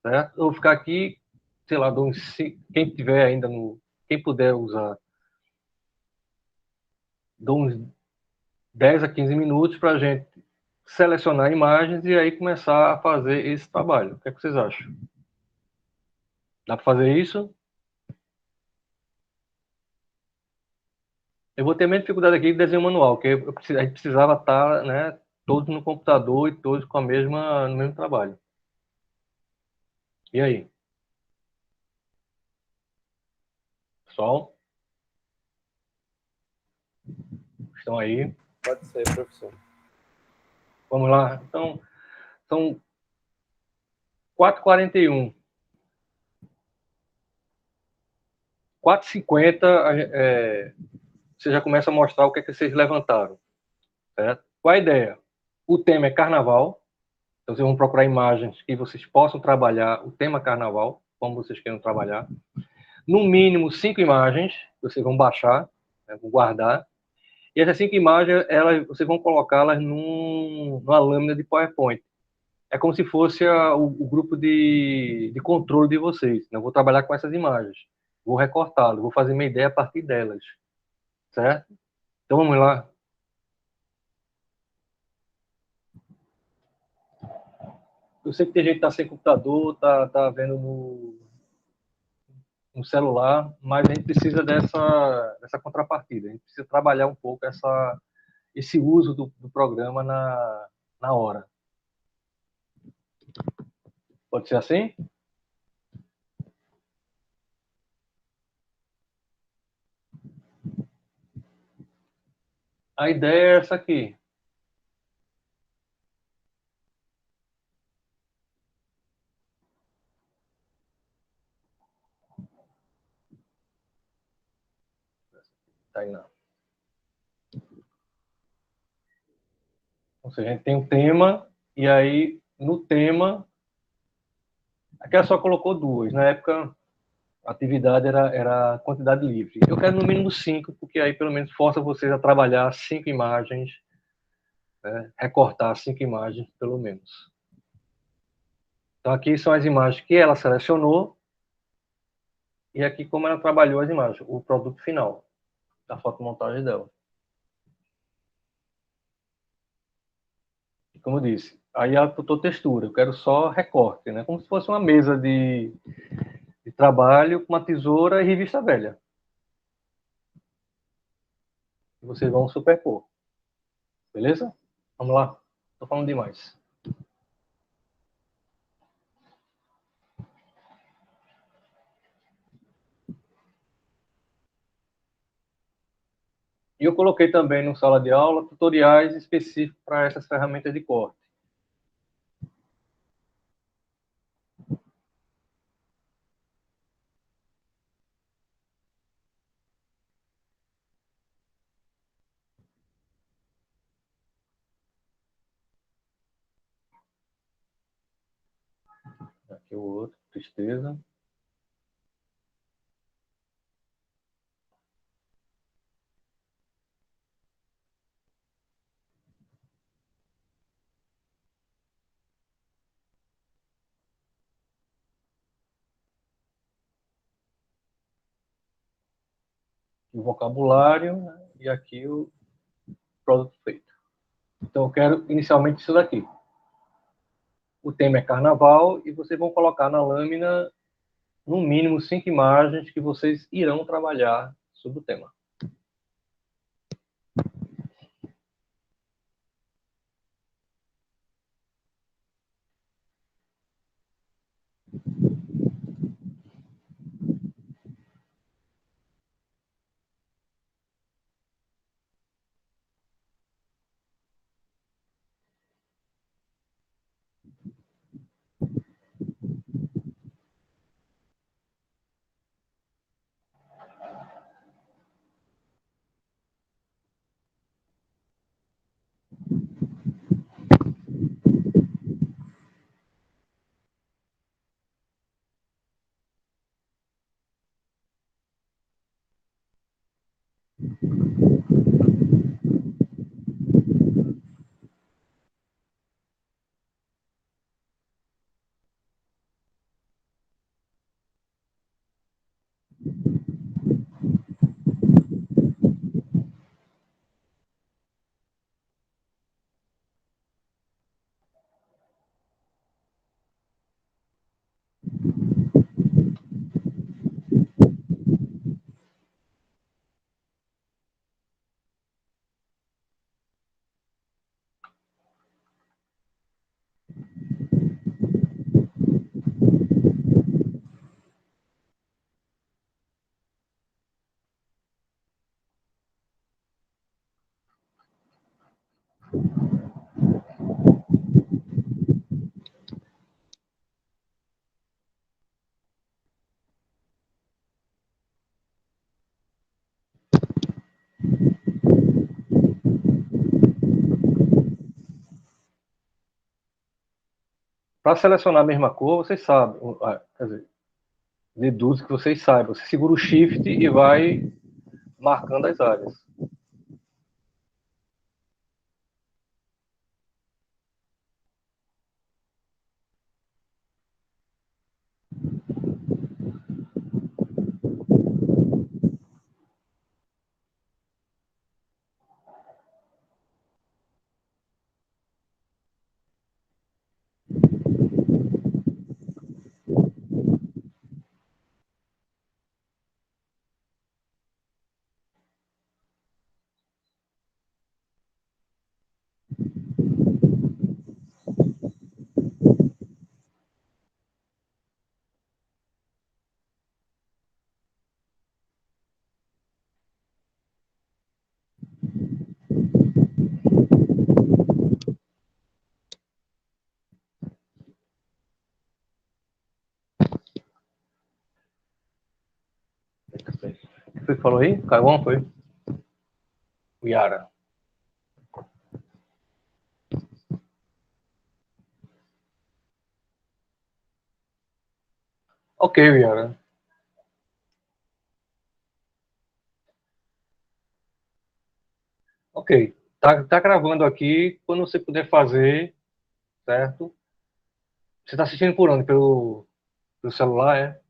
certo? Eu vou ficar aqui, sei lá, quem tiver ainda quem puder usar, dou uns 10 a 15 minutos para a gente selecionar imagens e aí começar a fazer esse trabalho. O que é que vocês acham? Dá para fazer isso? Eu vou ter menos dificuldade aqui de desenho manual, porque a gente precisava estar, né, todos no computador e todos com no mesmo trabalho. E aí? Pessoal? Estão aí? Pode ser, professor. Vamos lá. Então, são 4h41. 4h50, você já começa a mostrar o que é que vocês levantaram. Certo? Qual a ideia? O tema é carnaval. Então, vocês vão procurar imagens que vocês possam trabalhar o tema carnaval, como vocês queiram trabalhar. No mínimo, 5 imagens, que vocês vão baixar, né, vão guardar. E essas 5 imagens, vocês vão colocá-las numa lâmina de PowerPoint. É como se fosse o grupo de controle de vocês. Né? Eu vou trabalhar com essas imagens. Vou recortá-las, vou fazer minha ideia a partir delas. Certo? Então, vamos lá. Eu sei que tem gente que está sem computador, está vendo no celular, mas a gente precisa dessa contrapartida. A gente precisa trabalhar um pouco esse uso do programa na hora. Pode ser assim? A ideia é essa aqui. Tainá. Ou seja, a gente tem um tema, e aí, no tema, aqui ela só colocou 2. Na época, a atividade era quantidade livre. Eu quero no mínimo 5, porque aí pelo menos força vocês a trabalhar 5 imagens, né? Recortar 5 imagens, pelo menos. Então, aqui são as imagens que ela selecionou, e aqui como ela trabalhou as imagens, o produto final da fotomontagem dela. E como eu disse, Aí ela botou textura, eu quero só recorte, né? Como se fosse uma mesa de trabalho com uma tesoura e revista velha. E vocês vão superpor. Beleza? Vamos lá. Tô falando demais. E eu coloquei também no sala de aula tutoriais específicos para essas ferramentas de corte. Aqui o outro, tristeza. O vocabulário, né? E aqui o produto feito. Então eu quero inicialmente isso daqui. O tema é carnaval e vocês vão colocar na lâmina no mínimo 5 imagens que vocês irão trabalhar sobre o tema. Para selecionar a mesma cor, vocês sabem, quer dizer, deduz que vocês saibam. Você segura o Shift e vai marcando as áreas. O que você falou aí? Carvão foi? O Yara. Ok, Yara. Ok. Tá gravando aqui. Quando você puder fazer, certo? Você está assistindo por onde? Pelo celular, é?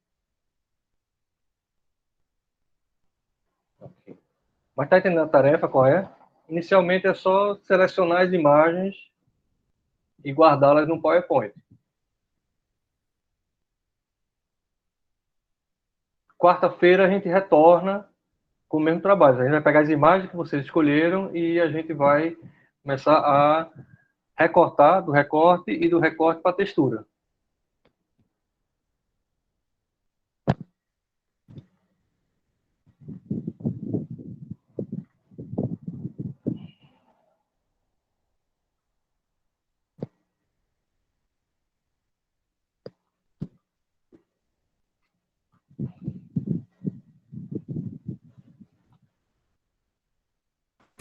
Ok. Mas tá entendendo a tarefa qual é? Inicialmente é só selecionar as imagens e guardá-las no PowerPoint. Quarta-feira a gente retorna com o mesmo trabalho. A gente vai pegar as imagens que vocês escolheram e a gente vai começar a recortar do recorte e do recorte para a textura.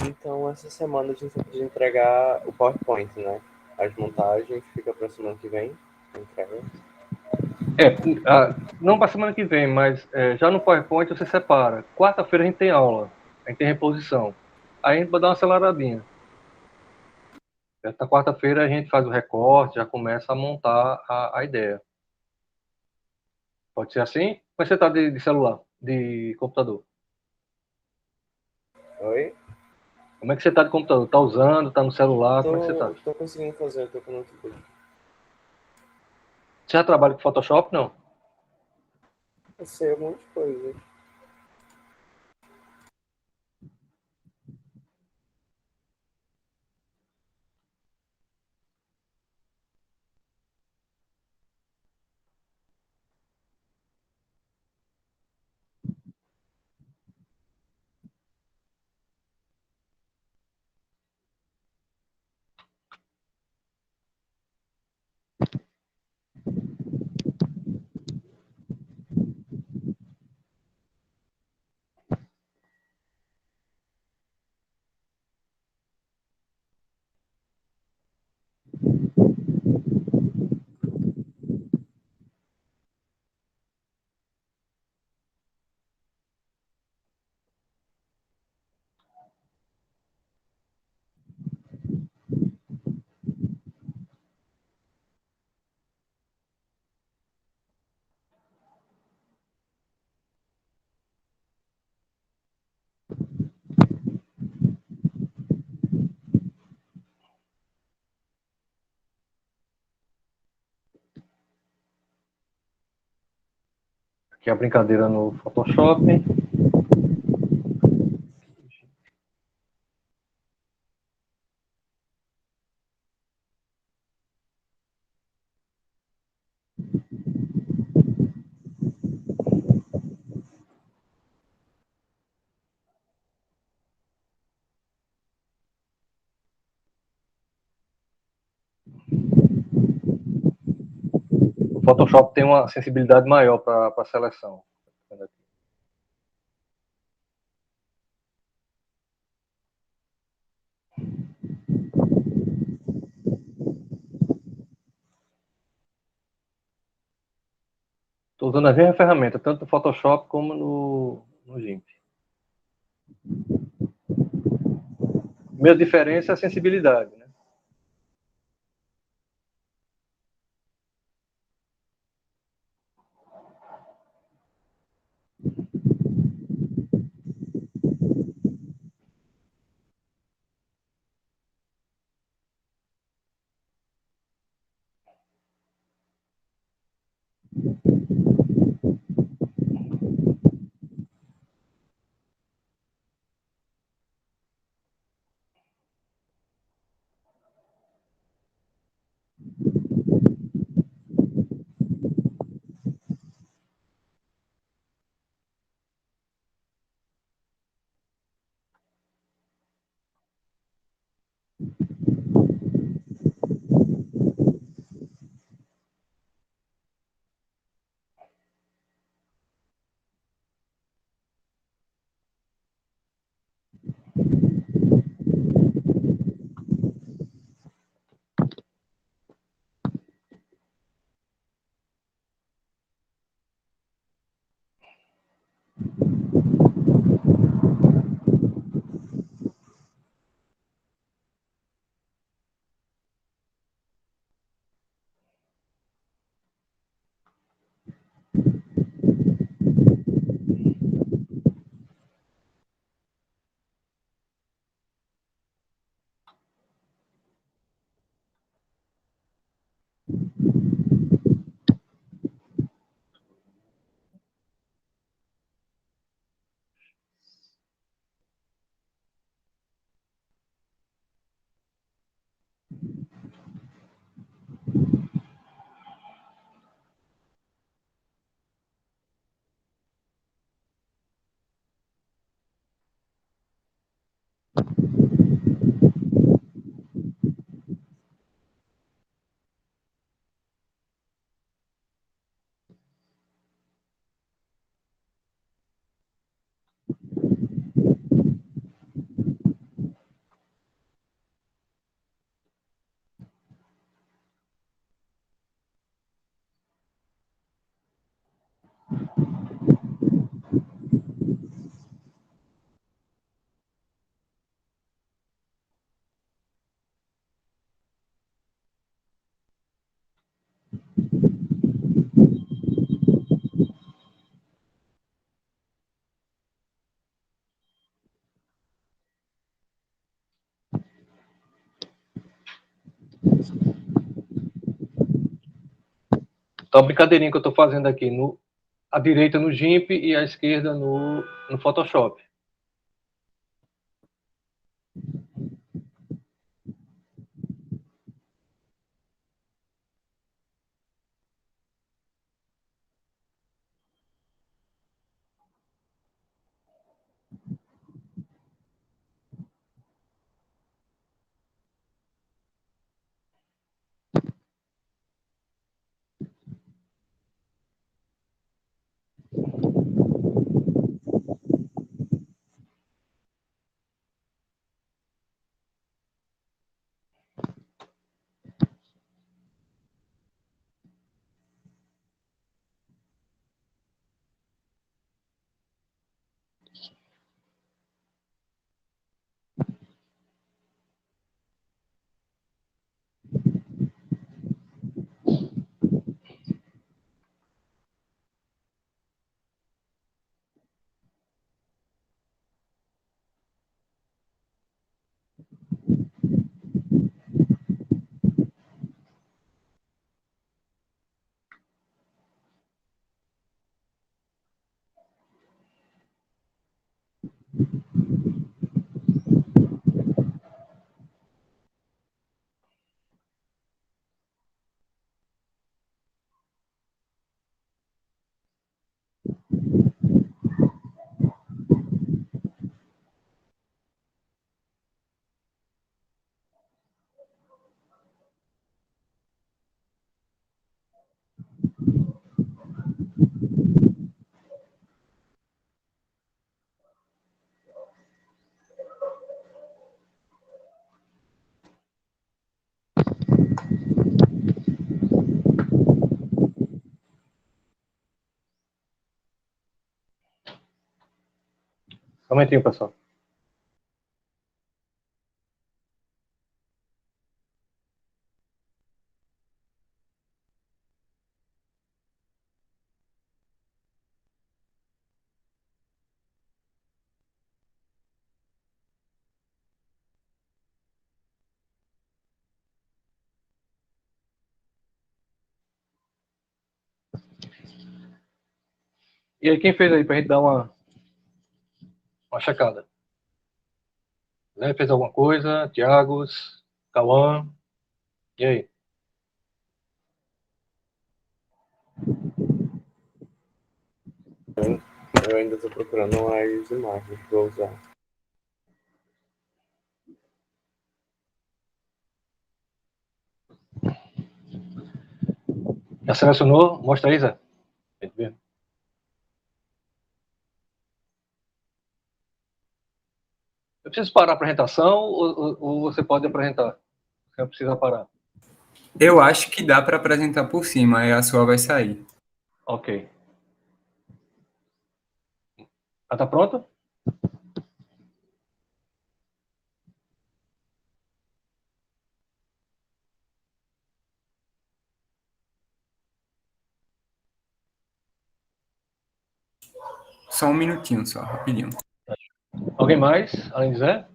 Então, essa semana a gente vai podia entregar o PowerPoint, né? As montagens fica para semana que vem. Entrega. Não para a semana que vem, mas já no PowerPoint você separa. Quarta-feira a gente tem aula, a gente tem reposição. Aí a gente vai dar uma aceleradinha. Esta quarta-feira a gente faz o recorte, já começa a montar a ideia. Pode ser assim? Como é que você está de celular, de computador? Oi? Como é que você está de computador? Está usando? Está no celular? Como é que você está? Tô conseguindo fazer, tô com o notebook. Você já trabalha com Photoshop? Não. Eu sei um monte de coisa. Aqui é a brincadeira no Photoshop. O Photoshop tem uma sensibilidade maior para a seleção. Estou usando a mesma ferramenta, tanto no Photoshop como no GIMP. A primeira diferença é a sensibilidade, né? Então, a brincadeirinha que eu estou fazendo aqui, a direita no GIMP e a esquerda no Photoshop. Só um momentinho, pessoal. E aí, quem fez aí para a gente dar uma checada? Né? Fez alguma coisa? Tiagos, Cauã, e aí? Eu ainda estou procurando as imagens que vou usar. Já selecionou? Mostra aí, Zé. Pra gente ver. Eu preciso parar a apresentação ou você pode apresentar? Você não precisa parar. Eu acho que dá para apresentar por cima, aí a sua vai sair. Ok. Já tá pronto? Só um minutinho, só, rapidinho. Alguém mais, além de Zé?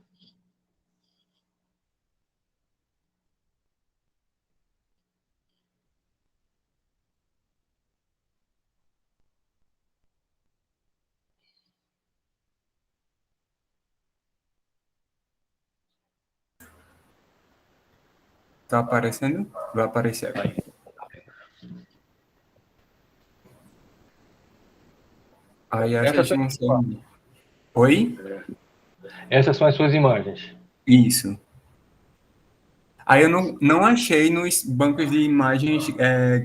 Tá aparecendo? Vai aparecer aqui. Aí a Essa gente não sabe. Oi? Essas são as suas imagens. Isso. Aí eu não achei nos bancos de imagens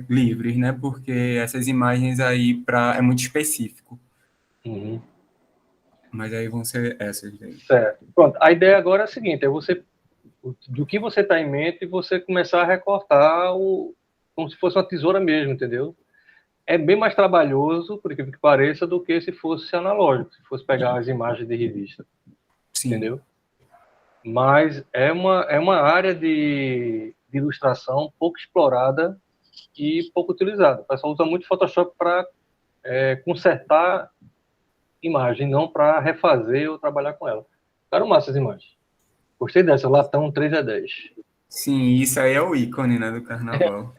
livres, né? Porque essas imagens aí é muito específico. Uhum. Mas aí vão ser essas daí. Certo. Pronto. A ideia agora é a seguinte: é você, do que você está em mente, você começar a recortar como se fosse uma tesoura mesmo, entendeu? É bem mais trabalhoso, por incrível que pareça, do que se fosse analógico, se fosse pegar as imagens de revista, Sim. entendeu? Mas é uma área de ilustração pouco explorada e pouco utilizada. O pessoal usa muito Photoshop para consertar imagem, não para refazer ou trabalhar com ela. Ficaram massa as imagens. Gostei dessa, latão 3x10. Sim, isso aí é o ícone, né, do carnaval.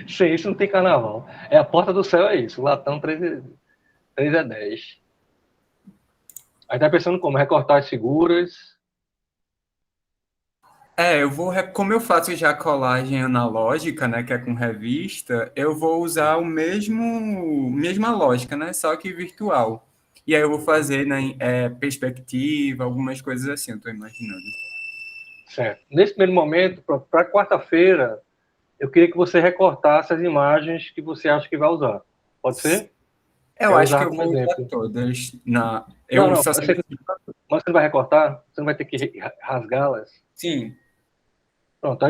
Sem isso não tem carnaval. É a porta do céu, é isso. Latão 3x10. Aí tá pensando como? Recortar as figuras. Como eu faço já colagem analógica, né, que é com revista, eu vou usar mesma lógica, né, só que virtual. E aí eu vou fazer, né, perspectiva, algumas coisas assim, eu tô imaginando. Certo. Nesse primeiro momento, para quarta-feira, eu queria que você recortasse as imagens que você acha que vai usar. Pode ser? Eu Quer acho que usar eu como vou usar exemplo. todas Não, eu não, só sei. mas você não vai recortar? Você não vai ter que rasgá-las? Sim, Pronto,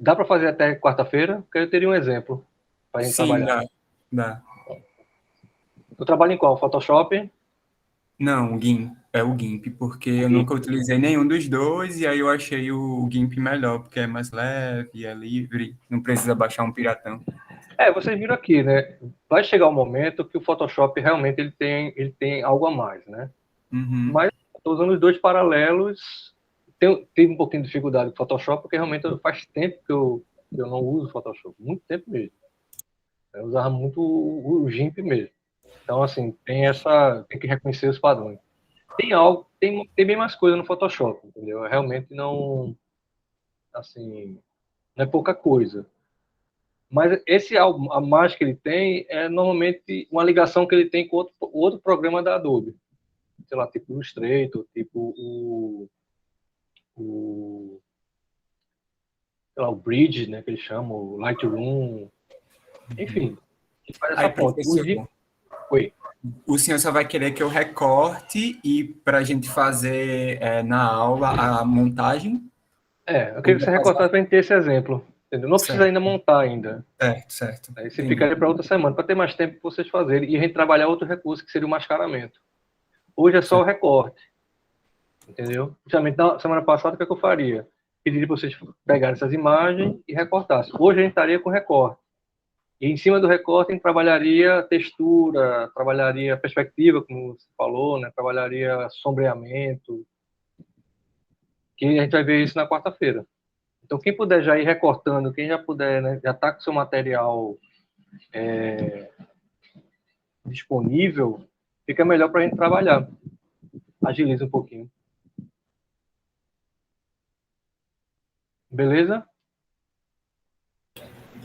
dá para fazer até quarta-feira? Porque eu teria um exemplo para a gente sim, trabalhar. dá. Tu trabalha em qual? Photoshop? Não, o GIMP, porque O eu GIMP. nunca utilizei nenhum dos dois, e aí eu achei o GIMP melhor, porque é mais leve, é livre, não precisa baixar um piratão. Vocês viram aqui, né? Vai chegar um momento que o Photoshop realmente ele tem algo a mais, né? Uhum. Mas estou usando os dois paralelos. Tive um pouquinho de dificuldade com Photoshop, porque realmente faz tempo que eu não uso Photoshop. Muito tempo mesmo. Eu usava muito o GIMP mesmo. Então, assim, tem que reconhecer os padrões. Tem bem mais coisa no Photoshop, entendeu? Realmente não, assim, não é pouca coisa. Mas esse álbum, a mais que ele tem é normalmente uma ligação que ele tem com outro programa da Adobe. Sei lá, tipo o Illustrator, tipo o, sei lá, o Bridge, né, que eles chamam, o Lightroom, enfim, que faz Aí, essa ponte. professor, Oi. o senhor só vai querer que eu recorte e para a gente fazer na aula a montagem? Eu Ou queria que vai você fazer? recortasse para a gente ter esse exemplo. Entendeu? Não precisa ainda Certo, montar ainda. certo, certo. Aí você Entendi. ficaria para outra semana, para ter mais tempo para vocês fazerem e a gente trabalhar outro recurso, que seria o mascaramento. Hoje é só o Certo. recorte, entendeu? Justamente na semana passada, o que, é que eu faria? Pediria para vocês pegarem essas imagens e recortassem. Hoje a gente estaria com recorte. E em cima do recorte, a gente trabalharia textura, trabalharia perspectiva, como você falou, né? Trabalharia sombreamento, que a gente vai ver isso na quarta-feira. Então, quem puder já ir recortando, quem já puder, né, já está com seu material disponível, fica melhor para a gente trabalhar. Agiliza um pouquinho. Beleza?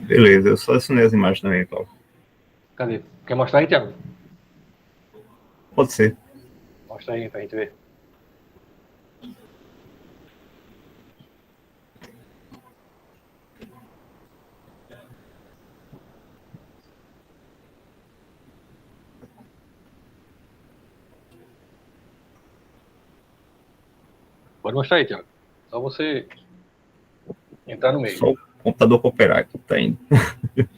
Beleza, eu selecionei as imagens também, Paulo. Cadê? Quer mostrar aí, Thiago? Pode ser. Mostra aí para a gente ver. Pode mostrar aí, Thiago. Só você entrar no meio. Só o computador copyright tá indo. Você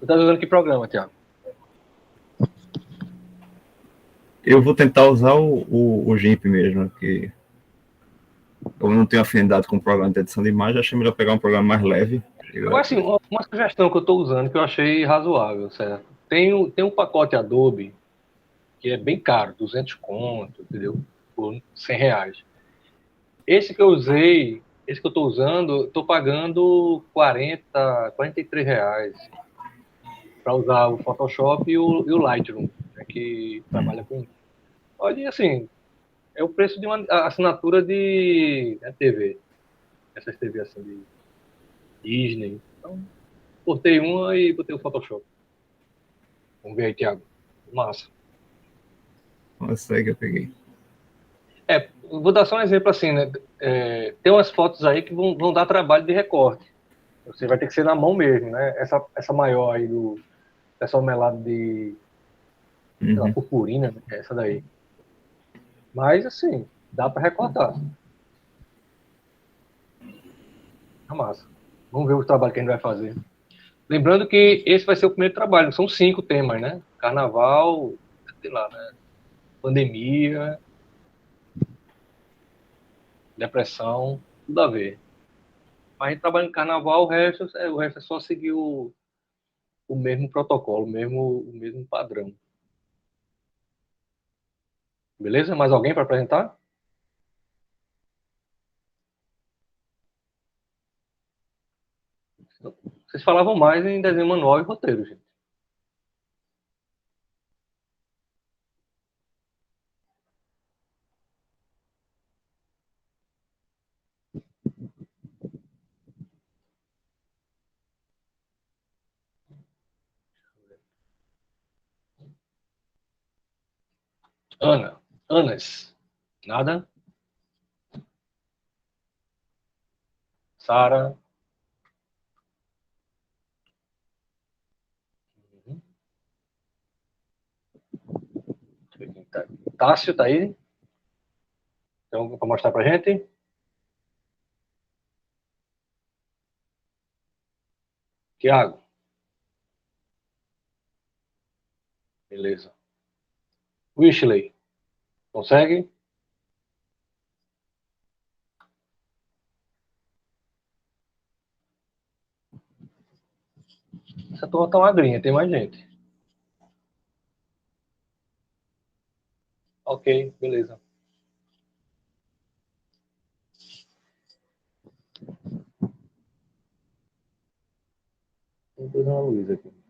está usando que programa, Thiago? Eu vou tentar usar o GIMP mesmo, que eu não tenho afinidade com o programa de edição de imagem, achei melhor pegar um programa mais leve. Agora, assim, uma sugestão que eu estou usando, que eu achei razoável, certo? Tem um pacote Adobe, que é bem caro, 200 conto, entendeu? Por R$ 100. Esse que eu estou usando, estou pagando 43 reais para usar o Photoshop e o Lightroom, né, que trabalha com. Olha, assim, é o preço de uma assinatura de TV, essas TV assim de Disney. Então, botei uma e botei o Photoshop. Vamos ver aí, Thiago. Massa. Essa aí que eu peguei. Eu vou dar só um exemplo assim, né? Tem umas fotos aí que vão dar trabalho de recorte. Você vai ter que ser na mão mesmo, né? Essa maior aí dessa melada de, sei lá, Uhum. purpurina, né? Essa daí. Mas, assim, dá para recortar. Tá massa. Vamos ver o trabalho que a gente vai fazer. Lembrando que esse vai ser o primeiro trabalho. São 5 temas, né? Carnaval, sei lá, né? Pandemia, depressão, tudo a ver. Mas a gente trabalha em carnaval, o resto é só seguir o mesmo protocolo, o mesmo padrão. Beleza? Mais alguém para apresentar? Vocês falavam mais em desenho manual e roteiro, gente. Anas. Nada? Sara? Uhum. Deixa eu ver quem tá aqui. Tássio, tá aí? Então, para mostrar pra gente. Tiago. Beleza. Wishley. Consegue? Essa turma tá magrinha, tem mais gente. Ok, beleza. Tem Ana Luísa aqui.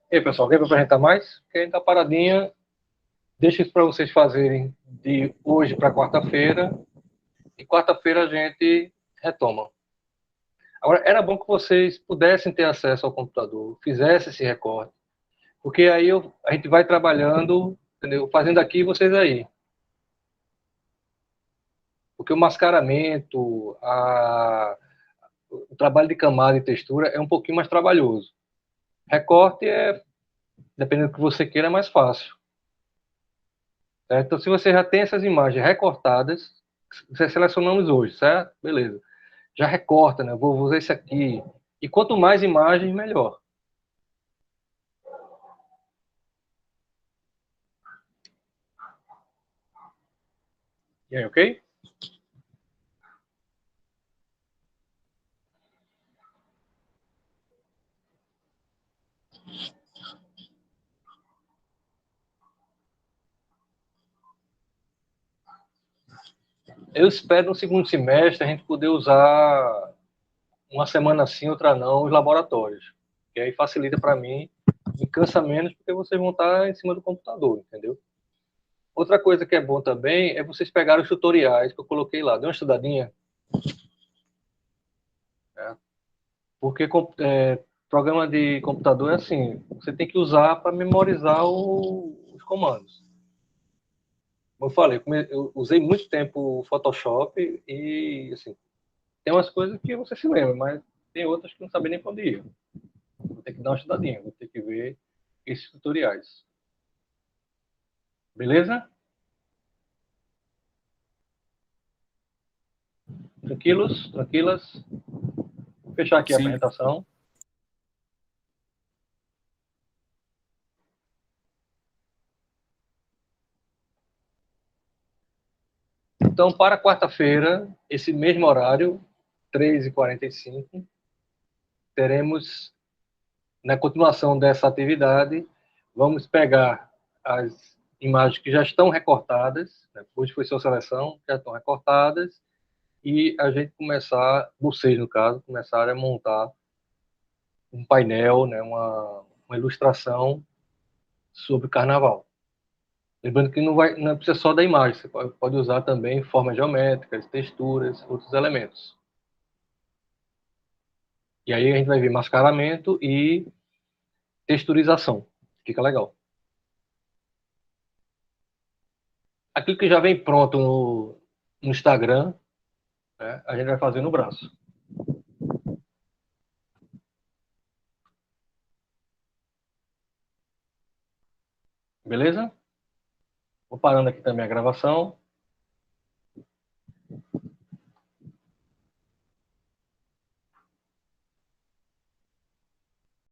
E aí, pessoal, quer apresentar mais? Quem tá paradinha, deixa isso para vocês fazerem de hoje para quarta-feira. E quarta-feira a gente retoma. Agora, era bom que vocês pudessem ter acesso ao computador, fizessem esse recorte, porque aí a gente vai trabalhando, entendeu? Fazendo aqui e vocês aí. Porque o mascaramento, o trabalho de camada e textura é um pouquinho mais trabalhoso. Recorte dependendo do que você queira, é mais fácil. Certo? Então, se você já tem essas imagens recortadas, você selecionamos hoje, certo? Beleza. Já recorta, né? Vou usar esse aqui. E quanto mais imagens, melhor. E aí, ok? Eu espero no segundo semestre a gente poder usar uma semana sim, outra não, os laboratórios. Que aí facilita para mim, me cansa menos, porque vocês vão estar em cima do computador, entendeu? Outra coisa que é bom também é vocês pegarem os tutoriais que eu coloquei lá. Dê uma estudadinha. Né? Porque programa de computador é assim, você tem que usar para memorizar os comandos. Como eu falei, eu usei muito tempo o Photoshop e, assim, tem umas coisas que você se lembra, mas tem outras que não sabe nem para onde ir. Vou ter que dar uma estudadinha, vou ter que ver esses tutoriais. Beleza? Tranquilos? Tranquilas? Vou fechar aqui a Sim. apresentação. Então, para quarta-feira, esse mesmo horário, 3h45, teremos, na continuação dessa atividade, vamos pegar as imagens que já estão recortadas, né? Hoje foi sua seleção, já estão recortadas, e a gente começar, vocês no caso, começarem a montar um painel, né? Uma ilustração sobre o carnaval. Lembrando que não precisa só da imagem, você pode usar também formas geométricas, texturas, outros elementos. E aí a gente vai ver mascaramento e texturização. Fica legal. Aquilo que já vem pronto no Instagram, né, a gente vai fazer no braço. Beleza? Vou parando aqui também a gravação.